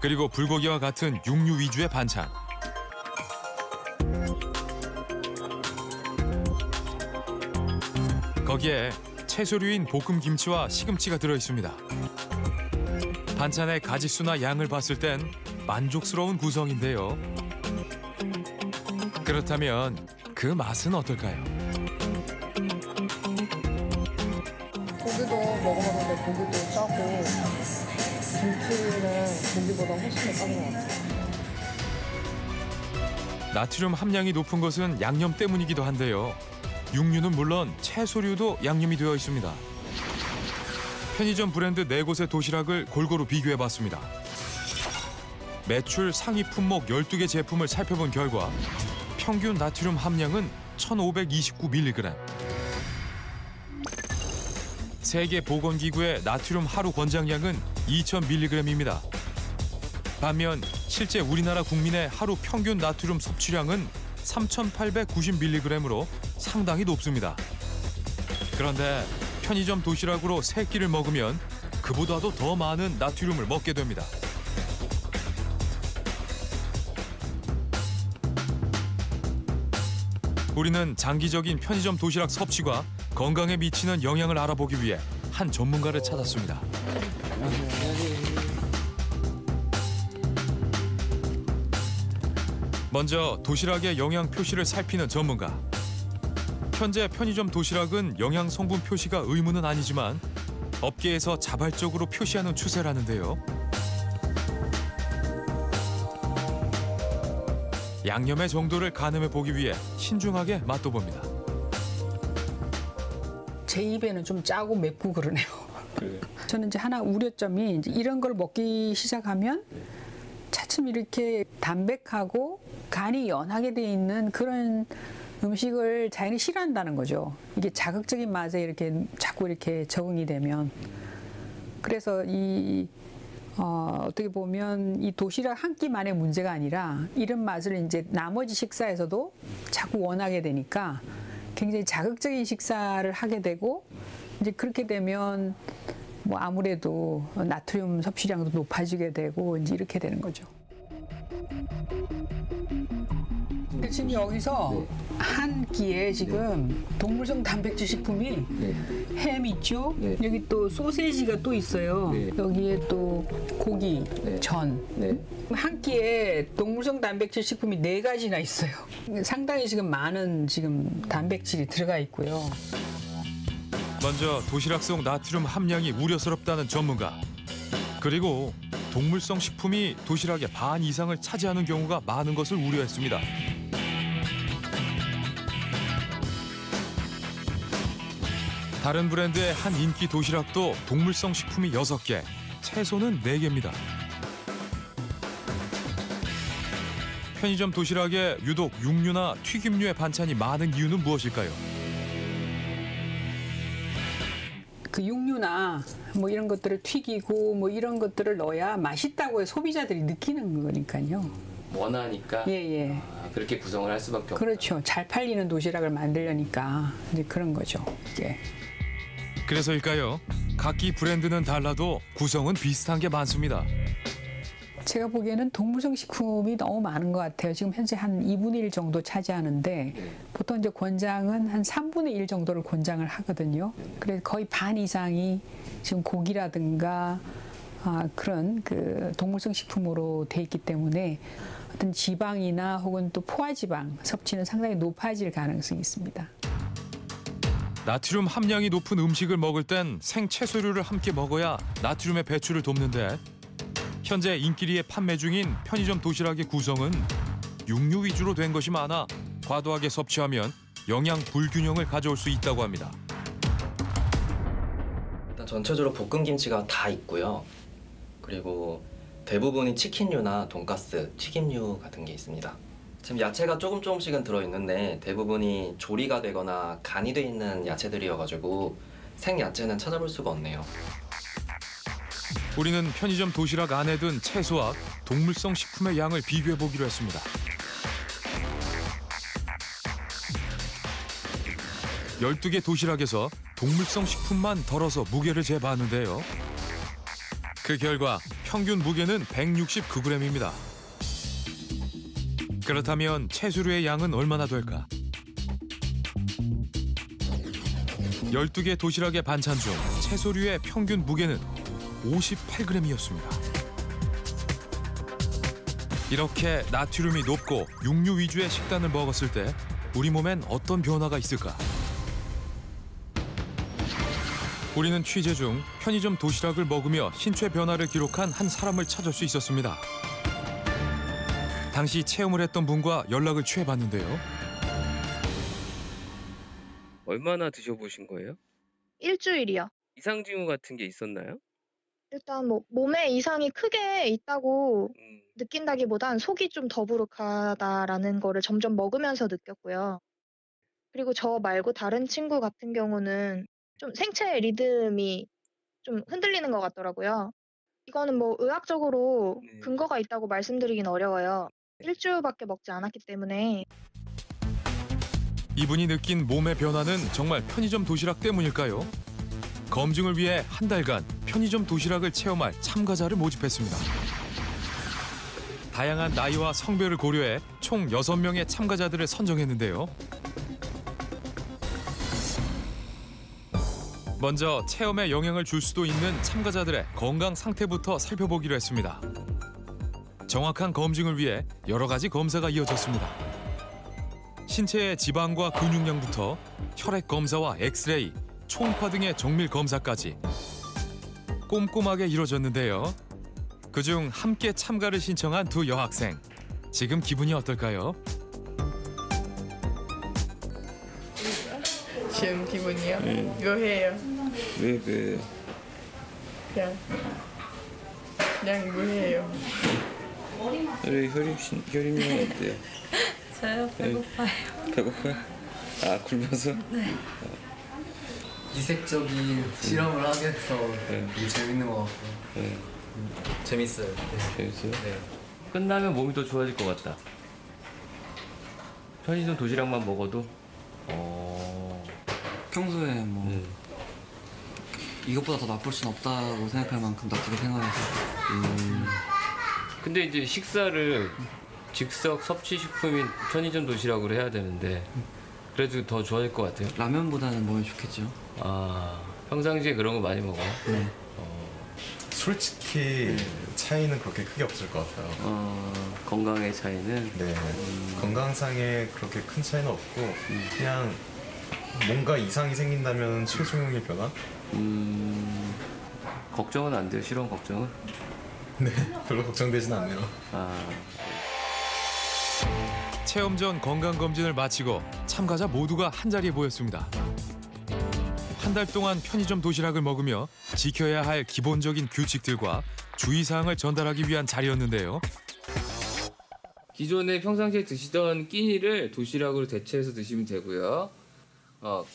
그리고 불고기와 같은 육류 위주의 반찬. 거기에 채소류인 볶음김치와 시금치가 들어있습니다. 반찬의 가짓수나 양을 봤을 땐 만족스러운 구성인데요. 그렇다면 그 맛은 어떨까요? 고기도 먹어봤는데 고기도 짜고 김치는 고기보다 훨씬 더 짠 것 같아요. 나트륨 함량이 높은 것은 양념 때문이기도 한데요. 육류는 물론 채소류도 양념이 되어 있습니다. 편의점 브랜드 4곳의 도시락을 골고루 비교해봤습니다. 매출 상위 품목 12개 제품을 살펴본 결과 평균 나트륨 함량은 1529mg. 세계보건기구의 나트륨 하루 권장량은 2000mg입니다. 반면 실제 우리나라 국민의 하루 평균 나트륨 섭취량은 3890mg으로 상당히 높습니다. 그런데 편의점 도시락으로 3끼를 먹으면 그보다도 더 많은 나트륨을 먹게 됩니다. 우리는 장기적인 편의점 도시락 섭취가 건강에 미치는 영향을 알아보기 위해 한 전문가를 찾았습니다. 먼저 도시락의 영양 표시를 살피는 전문가. 현재 편의점 도시락은 영양 성분 표시가 의무는 아니지만 업계에서 자발적으로 표시하는 추세라는데요. 양념의 정도를 가늠해 보기 위해 신중하게 맛도 봅니다. 제 입에는 좀 짜고 맵고 그러네요. 저는 이제 하나 우려점이 이제 이런 걸 먹기 시작하면 차츰 이렇게 담백하고 간이 연하게 돼 있는 그런 음식을 자연히 싫어한다는 거죠. 이게 자극적인 맛에 이렇게 자꾸 이렇게 적응이 되면. 그래서 어떻게 보면 이 도시락 한 끼만의 문제가 아니라 이런 맛을 이제 나머지 식사에서도 자꾸 원하게 되니까 굉장히 자극적인 식사를 하게 되고 이제 그렇게 되면 뭐 아무래도 나트륨 섭취량도 높아지게 되고 이제 이렇게 되는 거죠. 지금 여기서 한 끼에 지금 동물성 단백질 식품이 햄 있죠? 여기 또 소세지가 또 있어요. 여기에 또 고기, 전. 한 끼에 동물성 단백질 식품이 4가지나 있어요. 상당히 지금 많은 지금 단백질이 들어가 있고요. 먼저 도시락 속 나트륨 함량이 우려스럽다는 전문가. 그리고 동물성 식품이 도시락의 반 이상을 차지하는 경우가 많은 것을 우려했습니다. 다른 브랜드의 한 인기 도시락도 동물성 식품이 6개, 채소는 4개입니다. 편의점 도시락에 유독 육류나 튀김류의 반찬이 많은 이유는 무엇일까요? 그 육류나 뭐 이런 것들을 튀기고 뭐 이런 것들을 넣어야 맛있다고 소비자들이 느끼는 거니까요. 원하니까 예. 그렇게 구성을 할 수밖에 없죠. 그렇죠. 잘 팔리는 도시락을 만들려니까 이제 그런 거죠. 이게. 그래서일까요? 각기 브랜드는 달라도 구성은 비슷한 게 많습니다. 제가 보기에는 동물성 식품이 너무 많은 것 같아요. 지금 현재 한 2분의 1 정도 차지하는데 보통 이제 권장은 한 3분의 1 정도를 권장을 하거든요. 그래서 거의 반 이상이 지금 고기라든가 그런 그 동물성 식품으로 돼 있기 때문에 어떤 지방이나 혹은 또 포화지방 섭취는 상당히 높아질 가능성이 있습니다. 나트륨 함량이 높은 음식을 먹을 땐 생채소류를 함께 먹어야 나트륨의 배출을 돕는데 현재 인기리에 판매 중인 편의점 도시락의 구성은 육류 위주로 된 것이 많아 과도하게 섭취하면 영양 불균형을 가져올 수 있다고 합니다. 일단 전체적으로 볶은 김치가 다 있고요. 그리고 대부분이 치킨류나 돈가스, 튀김류 같은 게 있습니다. 지금 야채가 조금씩은 들어있는데 대부분이 조리가 되거나 간이 돼 있는 야채들이어가지고 생야채는 찾아볼 수가 없네요. 우리는 편의점 도시락 안에 든 채소와 동물성 식품의 양을 비교해보기로 했습니다. 열두 개 도시락에서 동물성 식품만 덜어서 무게를 재봤는데요. 그 결과 평균 무게는 169g입니다. 그렇다면 채소류의 양은 얼마나 될까? 12개 도시락의 반찬 중 채소류의 평균 무게는 58g이었습니다. 이렇게 나트륨이 높고 육류 위주의 식단을 먹었을 때 우리 몸엔 어떤 변화가 있을까? 우리는 취재 중 편의점 도시락을 먹으며 신체 변화를 기록한 한 사람을 찾을 수 있었습니다. 당시 체험을 했던 분과 연락을 취해봤는데요. 얼마나 드셔보신 거예요? 일주일이요. 이상 징후 같은 게 있었나요? 일단 뭐 몸에 이상이 크게 있다고 느낀다기보단 속이 좀 더부룩하다라는 거를 점점 먹으면서 느꼈고요. 그리고 저 말고 다른 친구 같은 경우는 좀 생체 리듬이 좀 흔들리는 것 같더라고요. 이거는 뭐 의학적으로 근거가 있다고 말씀드리긴 어려워요. 일주일밖에 먹지 않았기 때문에. 이분이 느낀 몸의 변화는 정말 편의점 도시락 때문일까요? 검증을 위해 한 달간 편의점 도시락을 체험할 참가자를 모집했습니다. 다양한 나이와 성별을 고려해 총 6명의 참가자들을 선정했는데요. 먼저 체험에 영향을 줄 수도 있는 참가자들의 건강 상태부터 살펴보기로 했습니다. 정확한 검증을 위해 여러 가지 검사가 이어졌습니다. 신체의 지방과 근육량부터 혈액 검사와 엑스레이, 초음파 등의 정밀 검사까지 꼼꼼하게 이루어졌는데요. 그중 함께 참가를 신청한 두 여학생. 지금 기분이 어떨까요? 지금 기분이요? 네. 묘해요. 왜? 그냥 묘해요. 우리 효림이는 어때요? 저요? 배고파요. 배고파요? 아, 굶어서? 네. 이색적인 실험을 하게 해서 되게 재밌는 것 같고 재밌어요. 재밌어요? 네. 끝나면 몸이 더 좋아질 것 같다. 편의점 도시락만 먹어도? 평소에 뭐 이것보다 더 나쁠 순 없다고 생각할 만큼 나쁘게 생각해서 근데 이제 식사를 즉석 섭취식품인 편의점 도시락으로 해야 되는데 그래도 더 좋아질 것 같아요? 라면보다는 몸에 좋겠죠. 아, 평상시에 그런 거 많이 먹어요? 네. 솔직히 차이는 그렇게 크게 없을 것 같아요. 건강의 차이는? 네. 건강상에 그렇게 큰 차이는 없고 그냥 뭔가 이상이 생긴다면 체중의 변화? 걱정은 안 돼요? 실험 걱정은? 네, 별로 걱정되진 않네요. 체험 전 건강검진을 마치고 참가자 모두가 한자리에 모였습니다. 한 달 동안 편의점 도시락을 먹으며 지켜야 할 기본적인 규칙들과 주의사항을 전달하기 위한 자리였는데요. 기존에 평상시에 드시던 끼니를 도시락으로 대체해서 드시면 되고요.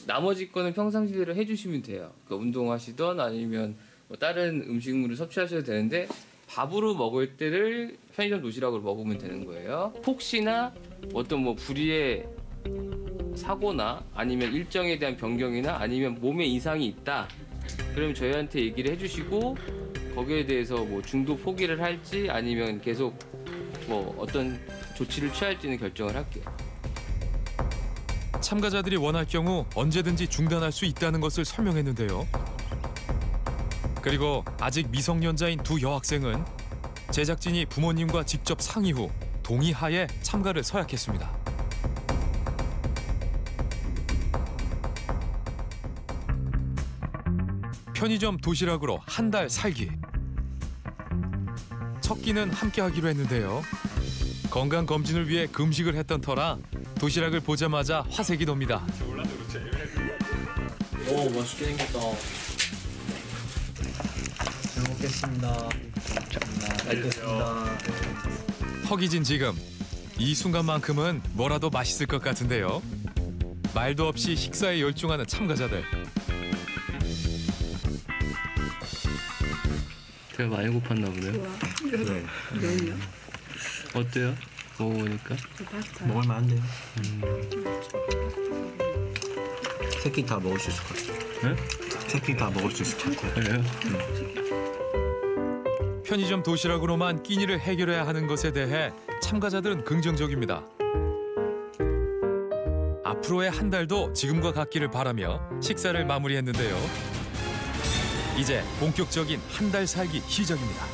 나머지 거는 평상시대로 해주시면 돼요. 그러니까 운동하시던 아니면 뭐 다른 음식물을 섭취하셔도 되는데 밥으로 먹을 때를 편의점 도시락으로 먹으면 되는 거예요. 혹시나 어떤 뭐 불의의 사고나 아니면 일정에 대한 변경이나 아니면 몸에 이상이 있다. 그러면 저희한테 얘기를 해주시고 거기에 대해서 뭐 중도 포기를 할지 아니면 계속 뭐 어떤 조치를 취할지는 결정을 할게요. 참가자들이 원할 경우 언제든지 중단할 수 있다는 것을 설명했는데요. 그리고 아직 미성년자인 두 여학생은 제작진이 부모님과 직접 상의 후 동의하에 참가를 서약했습니다. 편의점 도시락으로 한 달 살기. 첫 끼는 함께 하기로 했는데요. 건강검진을 위해 금식을 했던 터라 도시락을 보자마자 화색이 돕니다. 오, 맛있게 생겼다. 잘 먹겠습니다. 알겠습니다. 허기진 지금 이 순간만큼은 뭐라도 맛있을 것 같은데요. 말도 없이 식사에 열중하는 참가자들. 제가 많이 고팠나 보네요. 네. 어때요? 먹어보니까? 먹을만한데요. 세 끼 다 먹을 수 있을 것 같아요. 네? 세 끼 다 먹을 수 있을 것 같아요. 그래요? 편의점 도시락으로만 끼니를 해결해야 하는 것에 대해 참가자들은 긍정적입니다. 앞으로의 한 달도 지금과 같기를 바라며 식사를 마무리했는데요. 이제 본격적인 한 달 살기 시작입니다.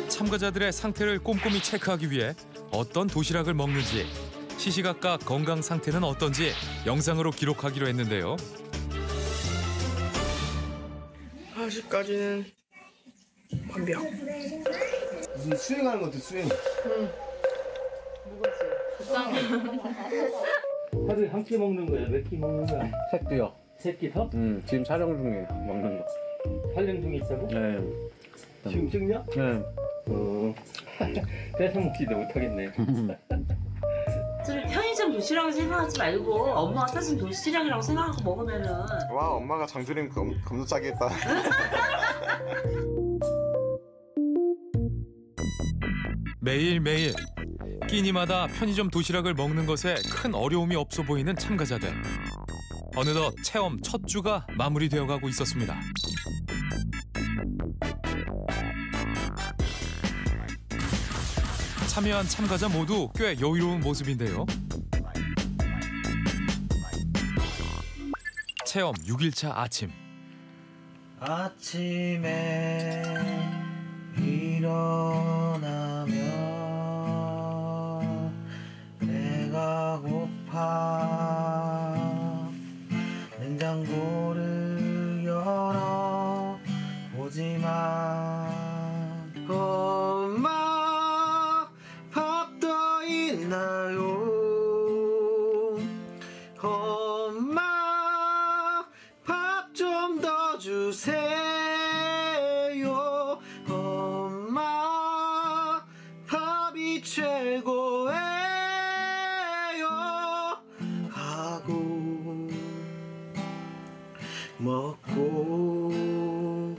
참가자들의 상태를 꼼꼼히 체크하기 위해 어떤 도시락을 먹는지, 시시각각 건강 상태는 어떤지 영상으로 기록하기로 했는데요. 40까지는 완벽. 무슨 수행하는 것 같아, 수행. 응. 하루에 한 끼 먹는 거야? 몇 끼 먹는 거야? 세 끼요. 세 끼 더? 지금 촬영 중이에요. 먹는 거. 촬영 중에 있다고? 네. 지금 찍냐? 네. 뺏어 먹지도 못하겠네. 편의점 도시락을 생각하지 말고 엄마가 사준 도시락이라고 생각하고 먹으면은. 와, 엄마가 장조림 겁나 짜게 했다. 매일매일 끼니마다 편의점 도시락을 먹는 것에 큰 어려움이 없어 보이는 참가자들. 어느덧 체험 첫 주가 마무리되어 가고 있었습니다. 참여한 참가자 모두 꽤 여유로운 모습인데요. 체험 6일차 아침. 아침에 일어나면 배가 고파 냉장고를 열어 보지만 엄마 밥 더 있나요? 엄마 밥 좀 더 주세요. 엄마 밥이 최고예요 하고 먹고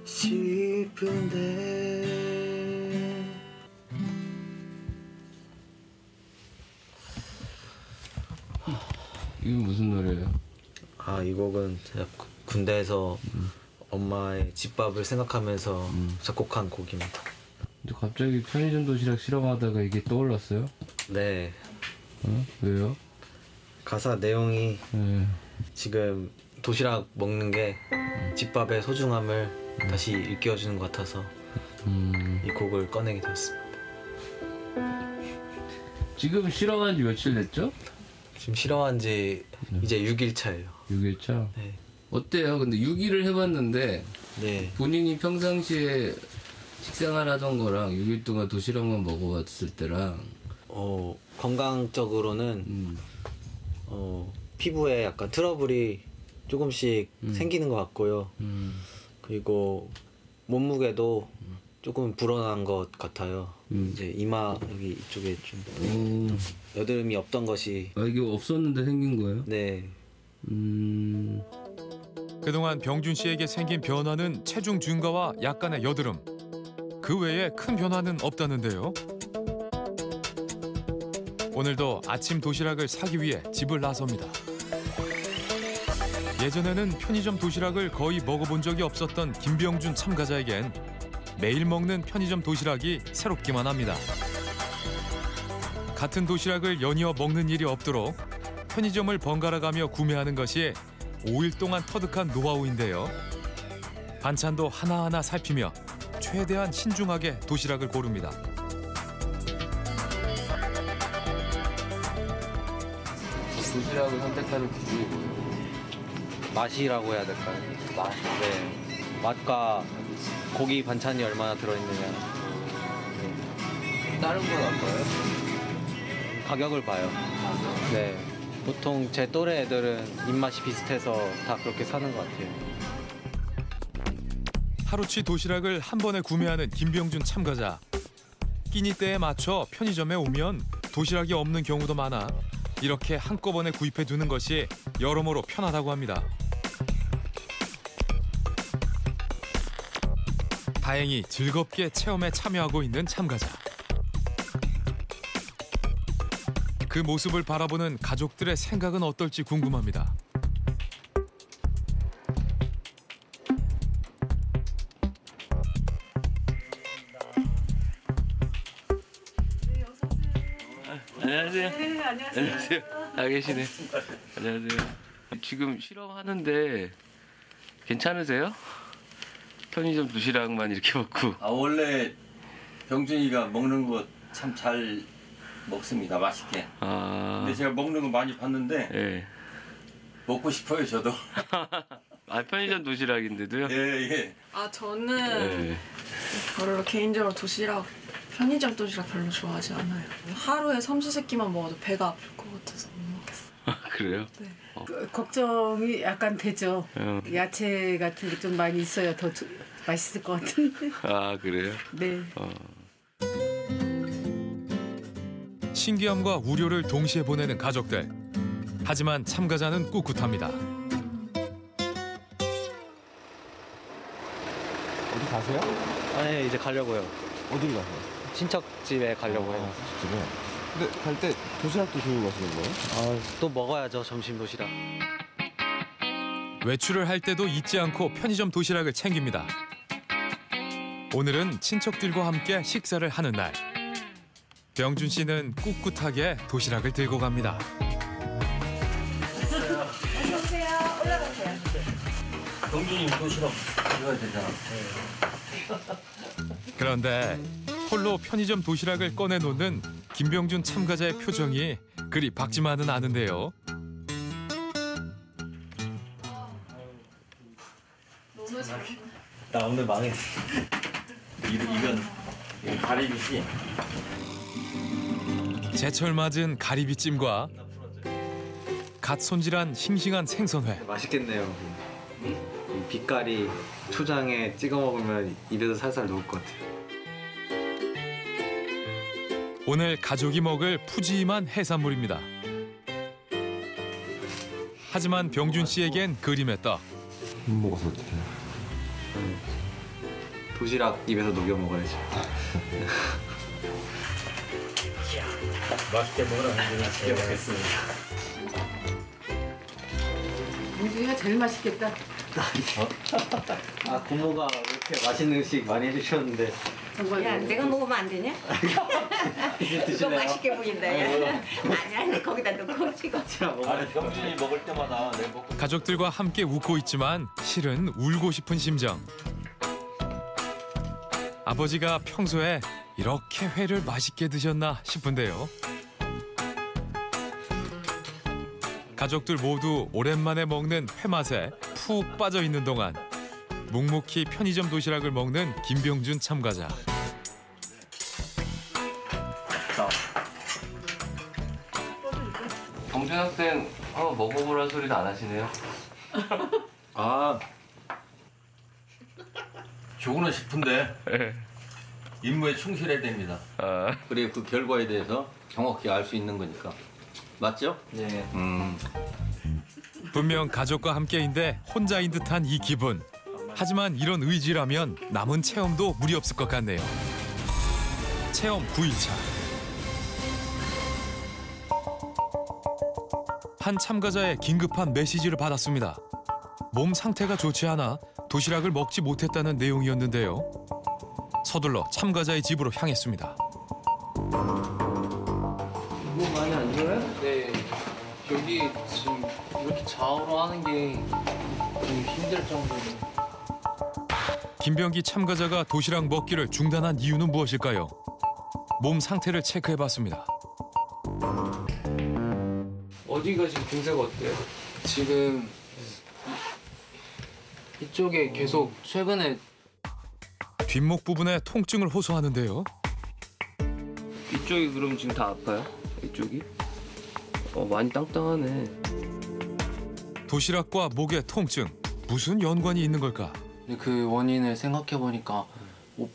싶은데 이건 무슨 노래예요? 아, 이 곡은 제가 군대에서 엄마의 집밥을 생각하면서 작곡한 곡입니다. 근데 갑자기 편의점 도시락 실험하다가 이게 떠올랐어요? 네. 왜요? 가사 내용이 지금 도시락 먹는 게 집밥의 소중함을 다시 일깨워주는 것 같아서 이 곡을 꺼내게 되었습니다. 지금 실험한 지 며칠 됐죠? 지금 실험한 지 이제 6일 차예요. 6일차? 네. 어때요? 근데 6일을 해봤는데 네. 본인이 평상시에 식생활 하던 거랑 6일 동안 도시락만 먹어봤을 때랑 건강적으로는 피부에 약간 트러블이 조금씩 생기는 것 같고요. 그리고 몸무게도 조금 불어난 것 같아요. 이제 이마 여기 이쪽에 좀 여드름이 없던 것이 이게 없었는데 생긴 거예요? 네. 그동안 병준 씨에게 생긴 변화는 체중 증가와 약간의 여드름. 그 외에 큰 변화는 없다는데요. 오늘도 아침 도시락을 사기 위해 집을 나섭니다. 예전에는 편의점 도시락을 거의 먹어본 적이 없었던 김병준 참가자에겐 매일 먹는 편의점 도시락이 새롭기만 합니다. 같은 도시락을 연이어 먹는 일이 없도록 편의점을 번갈아가며 구매하는 것이 5일 동안 터득한 노하우인데요. 반찬도 하나하나 살피며 최대한 신중하게 도시락을 고릅니다. 도시락을 선택하는 기준이 뭐예요? 맛이라고 해야 될까요? 맛. 네. 맛과 고기 반찬이 얼마나 들어있느냐. 다른 건 안 봐요? 가격을 봐요. 네. 보통 제 또래 애들은 입맛이 비슷해서 다 그렇게 사는 것 같아요. 하루치 도시락을 한 번에 구매하는 김병준 참가자. 끼니 때에 맞춰 편의점에 오면 도시락이 없는 경우도 많아 이렇게 한꺼번에 구입해 두는 것이 여러모로 편하다고 합니다. 다행히 즐겁게 체험에 참여하고 있는 참가자. 그 모습을 바라보는 가족들의 생각은 어떨지 궁금합니다. 안녕하세요. 네, 안녕하세요. 아, 계시네. 안녕하세요. 지금 실험하는데 괜찮으세요? 편의점 도시락만 이렇게 먹고. 원래 병준이가 먹는 거 참 잘 먹습니다. 맛있게. 근데 제가 먹는 거 많이 봤는데 네. 먹고 싶어요, 저도. 편의점 도시락인데도요? 예. 저는 별로 개인적으로 편의점 도시락 별로 좋아하지 않아요. 하루에 삼시세끼만 먹어도 배가 아플 것 같아서 못 먹겠어요. 그래요? 네. 걱정이 약간 되죠. 야채 같은 게 좀 많이 있어야 더 맛있을 것 같은데. 그래요? 네. 신기함과 우려를 동시에 보내는 가족들. 하지만 참가자는 꿋꿋합니다. 어디 가세요? 네, 이제 가려고요. 어디를 가세요? 친척 집에 가려고 해요. 집에? 근데 갈 때 도시락도 들고 가시는 거예요? 또 먹어야죠, 점심 도시락. 외출을 할 때도 잊지 않고 편의점 도시락을 챙깁니다. 오늘은 친척들과 함께 식사를 하는 날. 병준 씨는 꿋꿋하게 도시락을 들고 갑니다. 어서 오세요. 올라가. 경준이 도시락 이거야 되잖아. 그런데 홀로 편의점 도시락을 꺼내놓는 김병준 참가자의 표정이 그리 밝지만은 않은데요. 나 오늘 망했어. 이건 가리비지. 제철 맞은 가리비찜과 갓 손질한 싱싱한 생선회. 맛있겠네요. 이 빛깔이 초장에 찍어 먹으면 입에서 살살 녹을 것 같아요. 오늘 가족이 먹을 푸짐한 해산물입니다. 하지만 병준 씨에겐 그림의 떡. 먹어서 어떡해. 도시락 입에서 녹여 먹어야지. 맛있게 먹으라. 맛있게 먹겠습니다. 민준이가 제일 맛있겠다. 아 고모가 이렇게 맛있는 음식 많이 해주셨는데. 야, 내가 먹으면 안 되냐? 이제 그거 드시나요? 맛있게 보인다. 야. 아니, 거기다 넣고 찍어. 아니 경준이 먹을 때마다 내 먹고. 가족들과 함께 웃고 있지만 실은 울고 싶은 심정. 아버지가 평소에 이렇게 회를 맛있게 드셨나 싶은데요. 가족들 모두 오랜만에 먹는 회 맛에 푹 빠져 있는 동안 묵묵히 편의점 도시락을 먹는 김병준 참가자. 병준 학생 먹어보라는 소리도 안 하시네요. 아, 주고는 싶은데 임무에 충실해야 됩니다. 그리고 그 결과에 대해서 정확히 알 수 있는 거니까. 맞죠? 네. 분명 가족과 함께인데 혼자인 듯한 이 기분. 하지만 이런 의지라면 남은 체험도 무리 없을 것 같네요. 체험 9일차. 한 참가자의 긴급한 메시지를 받았습니다. 몸 상태가 좋지 않아 도시락을 먹지 못했다는 내용이었는데요. 서둘러 참가자의 집으로 향했습니다. 뭐 많이 안 좋아요? 네. 여기 지금 이렇게 좌우로 하는 게 좀 힘들 정도로. 김병기 참가자가 도시락 먹기를 중단한 이유는 무엇일까요? 몸 상태를 체크해봤습니다. 어디가 지금 증세가 어때요? 지금 이쪽에 계속 최근에 뒷목 부분에 통증을 호소하는데요. 이쪽이 그럼 지금 다 아파요? 이쪽이? 많이 땅땅하네. 도시락과 목의 통증, 무슨 연관이 있는 걸까? 그 원인을 생각해 보니까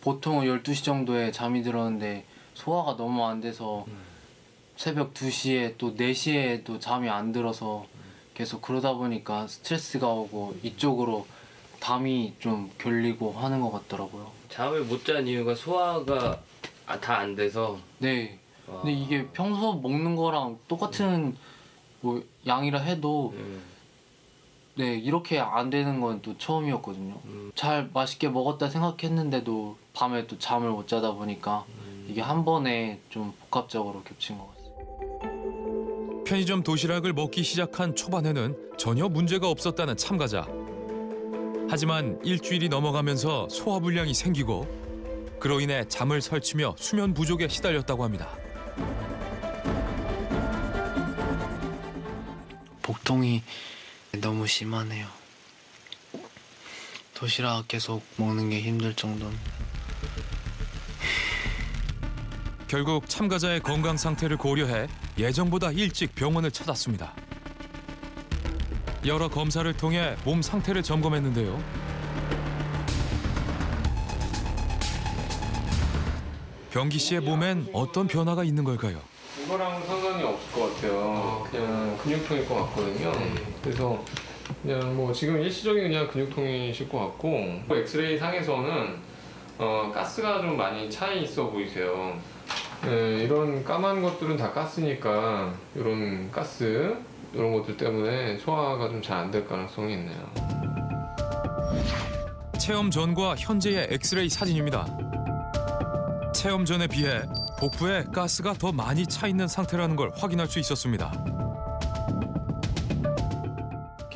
보통 12시 정도에 잠이 들었는데 소화가 너무 안 돼서 새벽 2시에 또 4시에 또 잠이 안 들어서 계속 그러다 보니까 스트레스가 오고 이쪽으로 담이 좀 결리고 하는 것 같더라고요. 잠을 못 잔 이유가 소화가 다 안 돼서. 네. 근데 이게 평소 먹는 거랑 똑같은 뭐 양이라 해도 네 이렇게 안 되는 건 또 처음이었거든요. 잘 맛있게 먹었다 생각했는데도 밤에 또 잠을 못 자다 보니까 이게 한 번에 좀 복합적으로 겹친 것 같아요. 편의점 도시락을 먹기 시작한 초반에는 전혀 문제가 없었다는 참가자. 하지만 일주일이 넘어가면서 소화불량이 생기고 그로 인해 잠을 설치며 수면 부족에 시달렸다고 합니다. 복통이 너무 심하네요. 도시락 계속 먹는 게 힘들 정도는. 결국 참가자의 건강 상태를 고려해 예정보다 일찍 병원을 찾았습니다. 여러 검사를 통해 몸 상태를 점검했는데요. 병기 씨의 몸엔 어떤 변화가 있는 걸까요? 이거랑은 상관이 없을 것 같아요. 그냥 근육통일 것 같거든요. 그래서 그냥 뭐 지금 일시적인 그냥 근육통이실 것 같고 엑스레이 상에서는 가스가 좀 많이 차 있어 보이세요. 네, 이런 까만 것들은 다 가스니까 이런 가스 이런 것들 때문에 소화가 좀 잘 안 될 가능성이 있네요. 체험 전과 현재의 엑스레이 사진입니다. 체험 전에 비해 복부에 가스가 더 많이 차 있는 상태라는 걸 확인할 수 있었습니다.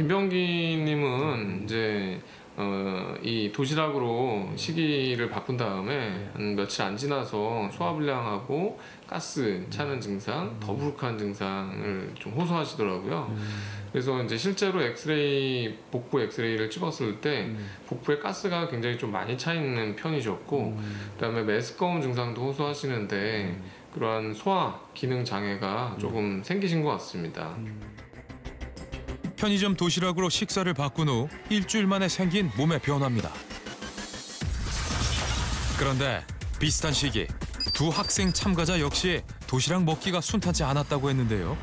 김병기님은 이제 이 도시락으로 시기를 바꾼 다음에 한 며칠 안 지나서 소화불량하고 가스 차는 증상, 더부룩한 증상을 좀 호소하시더라고요. 그래서 이제 실제로 엑스레이, 복부 엑스레이를 찍었을 때 복부에 가스가 굉장히 좀 많이 차 있는 편이셨고, 그다음에 메스꺼움 증상도 호소하시는데 그러한 소화 기능 장애가 조금 생기신 것 같습니다. 편의점 도시락으로 식사를 바꾼 후 일주일 만에 생긴 몸의 변화입니다. 그런데 비슷한 시기 두 학생 참가자 역시 도시락 먹기가 순탄치 않았다고 했는데요.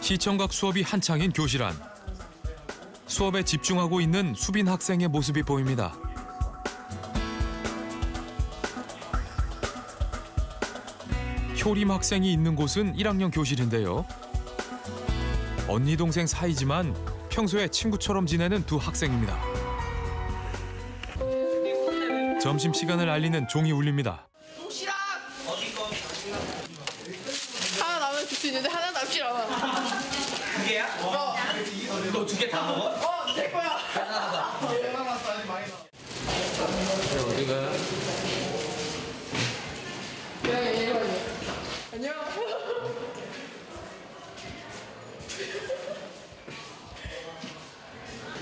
시청각 수업이 한창인 교실 안. 수업에 집중하고 있는 수빈 학생의 모습이 보입니다. 효림 학생이 있는 곳은 1학년 교실인데요. 언니 동생 사이지만 평소에 친구처럼 지내는 두 학생입니다. 점심시간을 알리는 종이 울립니다. 도시락! 어디 거? 하나 남으면 줄 수 있는데 하나 남질 않아. 두 개야? 너 두 개 다 먹어? 내 거야. 어디가? 안녕.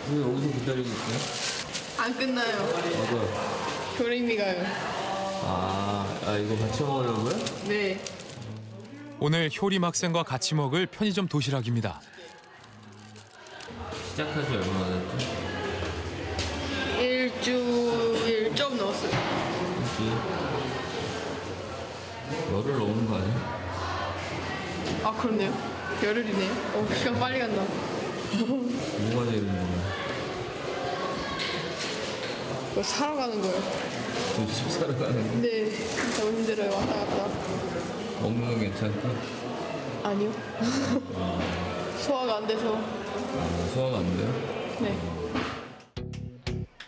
왜 여기서 기다리고 있어요? 안 끝나요. 맞아요. 교림이가요. 이거 같이 먹으려고요? 네. 오늘 효림 학생과 같이 먹을 편의점 도시락입니다. 시작한 지 얼마나 됐죠? 일주일 좀 넘었어요. 열흘 넘은 거 아니야? 아 그렇네요. 열흘이네요. 시간 빨리 간다. 뭐가 제일 힘들어요? 이거 사러 가는 거예요. 도시락 사러 가는 거? 네. 너무 힘들어요. 왔다 갔다. 먹는 건 괜찮고? 아니요. 소화가 안 돼서. 소화가 안 돼요? 네.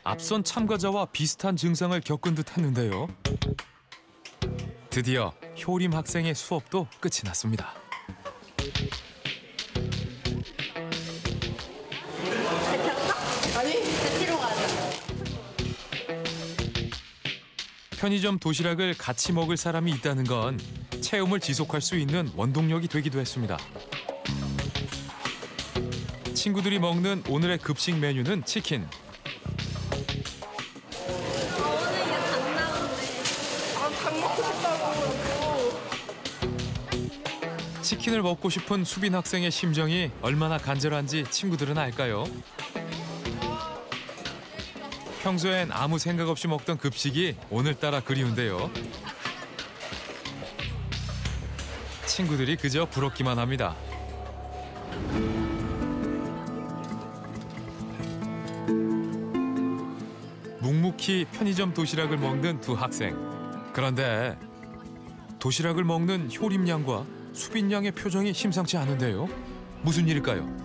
앞선 참가자와 비슷한 증상을 겪은 듯 했는데요. 드디어 효림 학생의 수업도 끝이 났습니다. 아니, 같이로 가자. 편의점 도시락을 같이 먹을 사람이 있다는 건 체험을 지속할 수 있는 원동력이 되기도 했습니다. 친구들이 먹는 오늘의 급식 메뉴는 치킨. 닭 먹고 싶다고. 치킨을 먹고 싶은 수빈 학생의 심정이 얼마나 간절한지 친구들은 알까요? 평소엔 아무 생각 없이 먹던 급식이 오늘따라 그리운데요. 친구들이 그저 부럽기만 합니다. 묵묵히 편의점 도시락을 먹는 두 학생. 그런데 도시락을 먹는 효림 양과 수빈 양의 표정이 심상치 않은데요. 무슨 일일까요?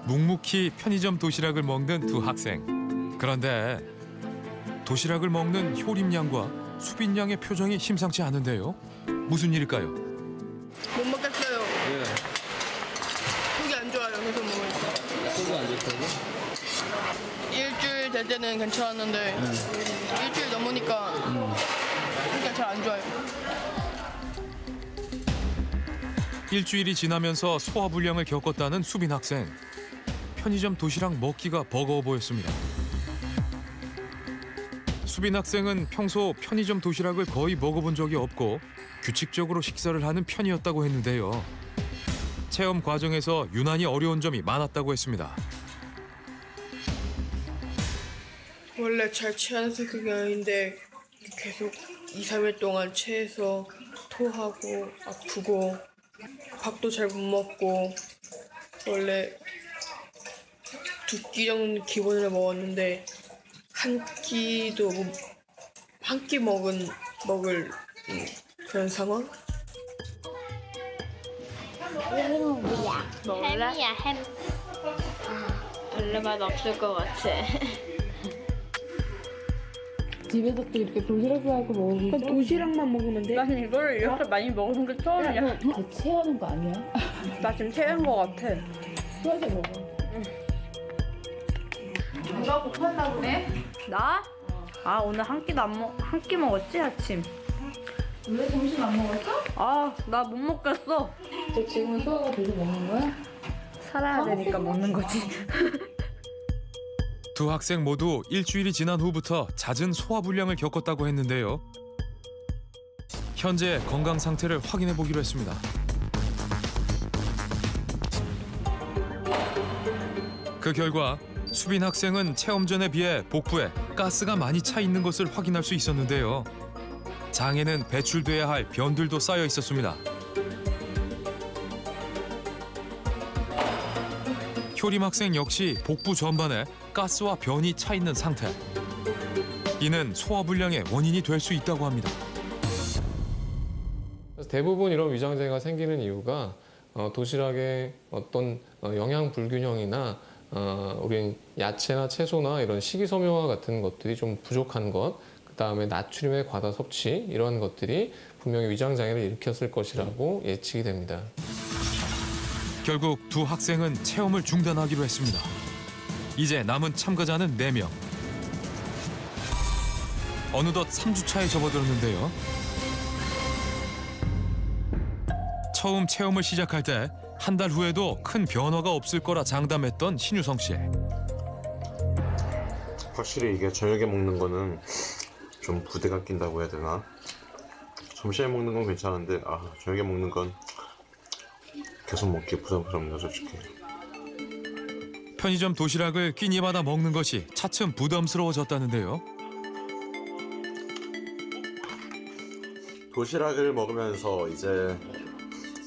묵묵히 편의점 도시락을 먹는 두 학생. 그런데 도시락을 먹는 효림 양과 수빈 양의 표정이 심상치 않은데요. 무슨 일일까요? 못 먹겠어요. 왜? 속이 안 좋아요. 계속 먹으니까. 속이 안 좋다고? 일주일 될 때는 괜찮았는데 일주일 넘으니까 속이 잘 안 좋아요. 일주일이 지나면서 소화불량을 겪었다는 수빈 학생. 편의점 도시락 먹기가 버거워 보였습니다. 수빈 학생은 평소 편의점 도시락을 거의 먹어본 적이 없고 규칙적으로 식사를 하는 편이었다고 했는데요. 체험 과정에서 유난히 어려운 점이 많았다고 했습니다. 원래 잘 취하는 그게 아닌데 계속 2, 3일 동안 체해서 토하고 아프고 밥도 잘 못 먹고 원래 2끼 정도 기본으로 먹었는데 한 끼 먹을 그런 상황? 이름은 뭐야? 먹을래? 햄이야 햄. 별로 맛 없을 것 같아. 집에서 또 이렇게 도시락 싸고 먹으면 그럼 도시락만 먹으면 돼? 난 이걸 이렇게 많이 먹는 게 처음이야. 더 체하는 거 아니야? 나 지금 체한 거 같아. 수하게 먹어. 누가 고팠나 보네? 나? 아 오늘 한 끼 먹었지 아침. 왜 점심 안 먹었어? 아 나 못 먹겠어. 너 지금은 소화가 돼서 먹는 거야? 살아야 되니까 먹는 거지. 두 학생 모두 일주일이 지난 후부터 잦은 소화불량을 겪었다고 했는데요. 현재 건강 상태를 확인해 보기로 했습니다. 그 결과 수빈 학생은 체험 전에 비해 복부에 가스가 많이 차 있는 것을 확인할 수 있었는데요. 장에는 배출돼야 할 변들도 쌓여 있었습니다. 효림 학생 역시 복부 전반에 가스와 변이 차 있는 상태. 이는 소화불량의 원인이 될 수 있다고 합니다. 그래서 대부분 이런 위장장애가 생기는 이유가 도시락의 어떤 영양 불균형이나 우린 야채나 채소나 이런 식이섬유와 같은 것들이 좀 부족한 것, 그다음에 나트륨의 과다 섭취 이러한 것들이 분명히 위장장애를 일으켰을 것이라고 예측이 됩니다. 결국 두 학생은 체험을 중단하기로 했습니다. 이제 남은 참가자는 4명. 어느덧 3주차에 접어들었는데요. 처음 체험을 시작할 때 한 달 후에도 큰 변화가 없을 거라 장담했던 신유성 씨. 확실히 이게 저녁에 먹는 거는 좀 부대가 낀다고 해야 되나? 점심에 먹는 건 괜찮은데 저녁에 먹는 건 계속 먹기 부담스럽네요, 솔직히. 편의점 도시락을 끼니마다 먹는 것이 차츰 부담스러워졌다는데요. 도시락을 먹으면서 이제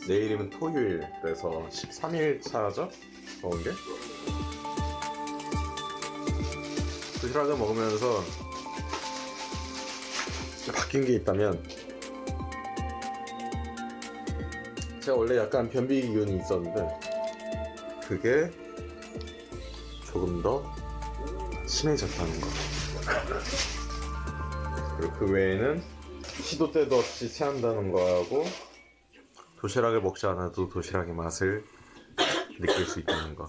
내일이면 토요일, 그래서 13일 차죠? 먹은 게? 도시락을 먹으면서 바뀐 게 있다면, 제가 원래 약간 변비 기운이 있었는데 그게 조금 더 심해졌다는 거. 그리고 그 외에는 시도 때도 없이 체한다는 거하고 도시락을 먹지 않아도 도시락의 맛을 느낄 수 있다는 거.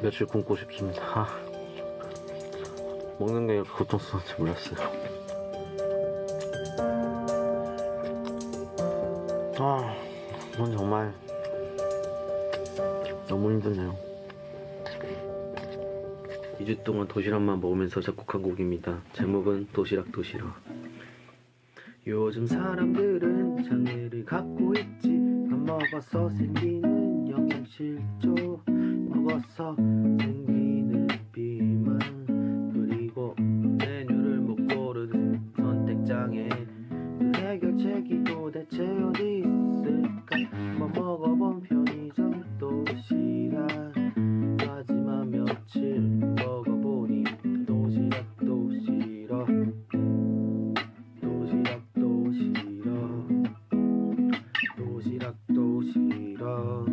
며칠 굶고 싶습니다. 먹는 게 이렇게 고통스러운지 몰랐어요. 이건 정말 너무 힘드네요. 2주 동안 도시락만 먹으면서 작곡한 곡입니다. 제목은 도시락. 요즘 사람들은 장애를 갖고 있지. 밥 먹어서 생기는 영양실조, 먹어서 생기는 비만, 그리고 메뉴를 못 고르는 선택장애. 그 해결책이 도대체 어디 있을까? 한번 먹어본 편의점 도시락, 하지만 며칠 먹어보니 도시락도 싫어. 도시락도 싫어. 도시락도 싫어.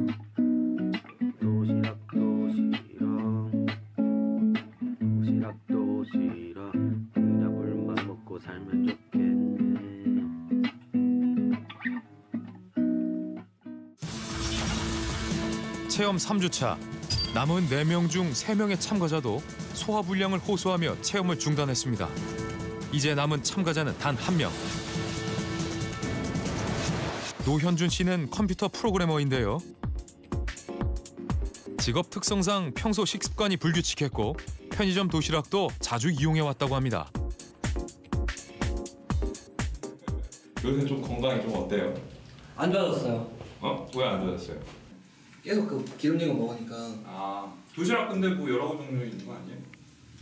도시락도 싫어. 도시락도 싫어. 그냥 물만 먹고 살면 좋겠네. 체험 3주차. 남은 4명 중 3명의 참가자도 소화불량을 호소하며 체험을 중단했습니다. 이제 남은 참가자는 단 1명. 노현준 씨는 컴퓨터 프로그래머인데요. 직업 특성상 평소 식습관이 불규칙했고 편의점 도시락도 자주 이용해왔다고 합니다. 요새 좀 건강이 좀 어때요? 안 좋아졌어요. 왜 안 좋아졌어요? 계속 그 기름진 거 먹으니까. 도시락 근데 뭐 여러 종류 있는 거 아니에요?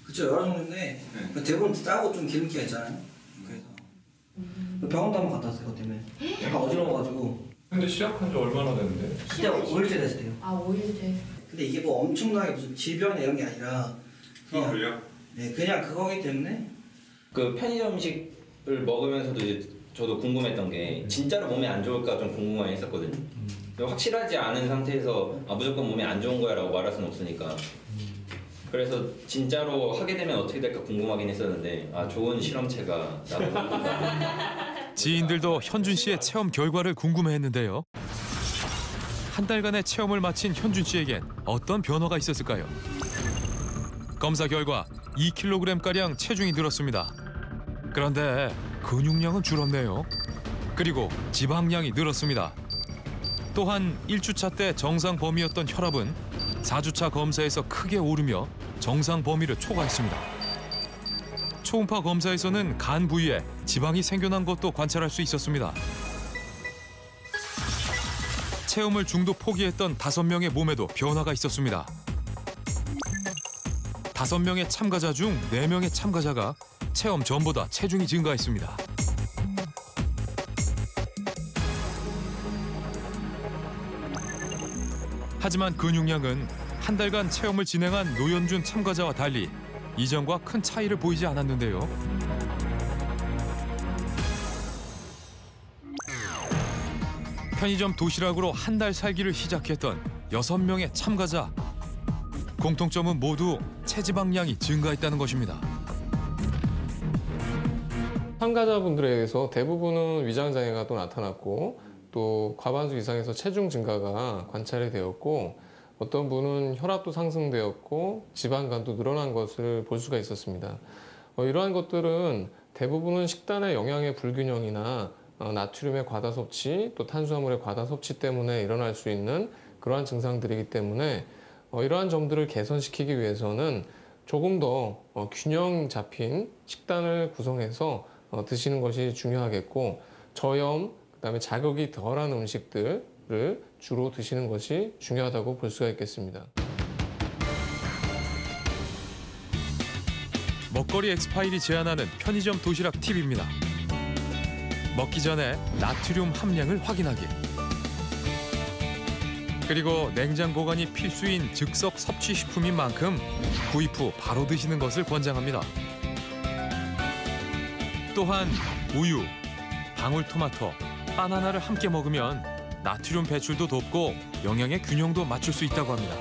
그쵸, 여러 종류인데 대부분 짜고 좀 기름기가 있잖아요. 그래서 병원도 한번 갔다 왔어요, 그것 때문에. 약간 어지러워가지고. 근데 시작한 지 얼마나 됐는데? 그때 5일째 됐을 때요. 5일째. 근데 이게 뭐 엄청나게 무슨 질병이나 이런 게 아니라 그냥 그냥 그거기 때문에. 그 편의점 음식을 먹으면서도 이제 저도 궁금했던 게 진짜로 몸에 안 좋을까 좀 궁금하긴 했었거든요. 확실하지 않은 상태에서 무조건 몸에 안 좋은 거야라고 말할 수는 없으니까. 그래서 진짜로 하게 되면 어떻게 될까 궁금하긴 했었는데 좋은 실험체가 나오는구나. 지인들도 현준 씨의 체험 결과를 궁금해했는데요. 한 달간의 체험을 마친 현준 씨에겐 어떤 변화가 있었을까요? 검사 결과 2kg가량 체중이 늘었습니다. 그런데 근육량은 줄었네요. 그리고 지방량이 늘었습니다. 또한 1주차 때 정상 범위였던 혈압은 4주차 검사에서 크게 오르며 정상 범위를 초과했습니다. 초음파 검사에서는 간 부위에 지방이 생겨난 것도 관찰할 수 있었습니다. 체험을 중도 포기했던 5명의 몸에도 변화가 있었습니다. 5명의 참가자 중 4명의 참가자가 체험 전보다 체중이 증가했습니다. 하지만 근육량은 한 달간 체험을 진행한 노현준 참가자와 달리 이전과 큰 차이를 보이지 않았는데요. 편의점 도시락으로 한 달 살기를 시작했던 6명의 참가자. 공통점은 모두 체지방량이 증가했다는 것입니다. 참가자분들에게서 대부분은 위장장애가 또 나타났고 또 과반수 이상에서 체중 증가가 관찰이 되었고 어떤 분은 혈압도 상승되었고 지방간도 늘어난 것을 볼 수가 있었습니다. 이러한 것들은 대부분은 식단의 영양의 불균형이나 나트륨의 과다 섭취, 또 탄수화물의 과다 섭취 때문에 일어날 수 있는 그러한 증상들이기 때문에 이러한 점들을 개선시키기 위해서는 조금 더 균형 잡힌 식단을 구성해서 드시는 것이 중요하겠고 저염, 그다음에 자극이 덜한 음식들을 주로 드시는 것이 중요하다고 볼 수가 있겠습니다. 먹거리 엑스파일이 제안하는 편의점 도시락 팁입니다. 먹기 전에 나트륨 함량을 확인하기. 그리고 냉장 보관이 필수인 즉석 섭취 식품인 만큼 구입 후 바로 드시는 것을 권장합니다. 또한 우유, 방울토마토, 바나나를 함께 먹으면 나트륨 배출도 돕고 영양의 균형도 맞출 수 있다고 합니다.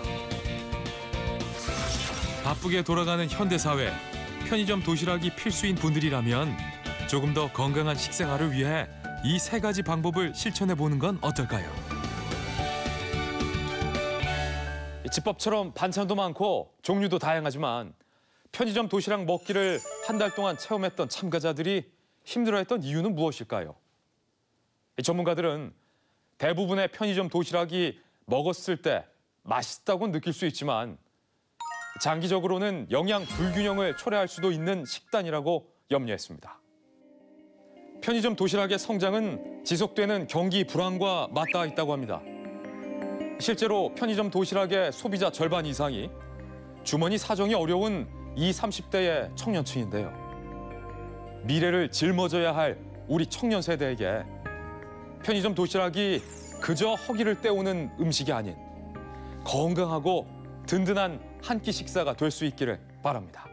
바쁘게 돌아가는 현대사회, 편의점 도시락이 필수인 분들이라면 조금 더 건강한 식생활을 위해 이 3가지 방법을 실천해보는 건 어떨까요? 집밥처럼 반찬도 많고 종류도 다양하지만 편의점 도시락 먹기를 한 달 동안 체험했던 참가자들이 힘들어했던 이유는 무엇일까요? 전문가들은 대부분의 편의점 도시락이 먹었을 때 맛있다고 느낄 수 있지만 장기적으로는 영양 불균형을 초래할 수도 있는 식단이라고 염려했습니다. 편의점 도시락의 성장은 지속되는 경기 불황과 맞닿아 있다고 합니다. 실제로 편의점 도시락의 소비자 절반 이상이 주머니 사정이 어려운 20, 30대의 청년층인데요. 미래를 짊어져야 할 우리 청년 세대에게 편의점 도시락이 그저 허기를 때우는 음식이 아닌 건강하고 든든한 한 끼 식사가 될 수 있기를 바랍니다.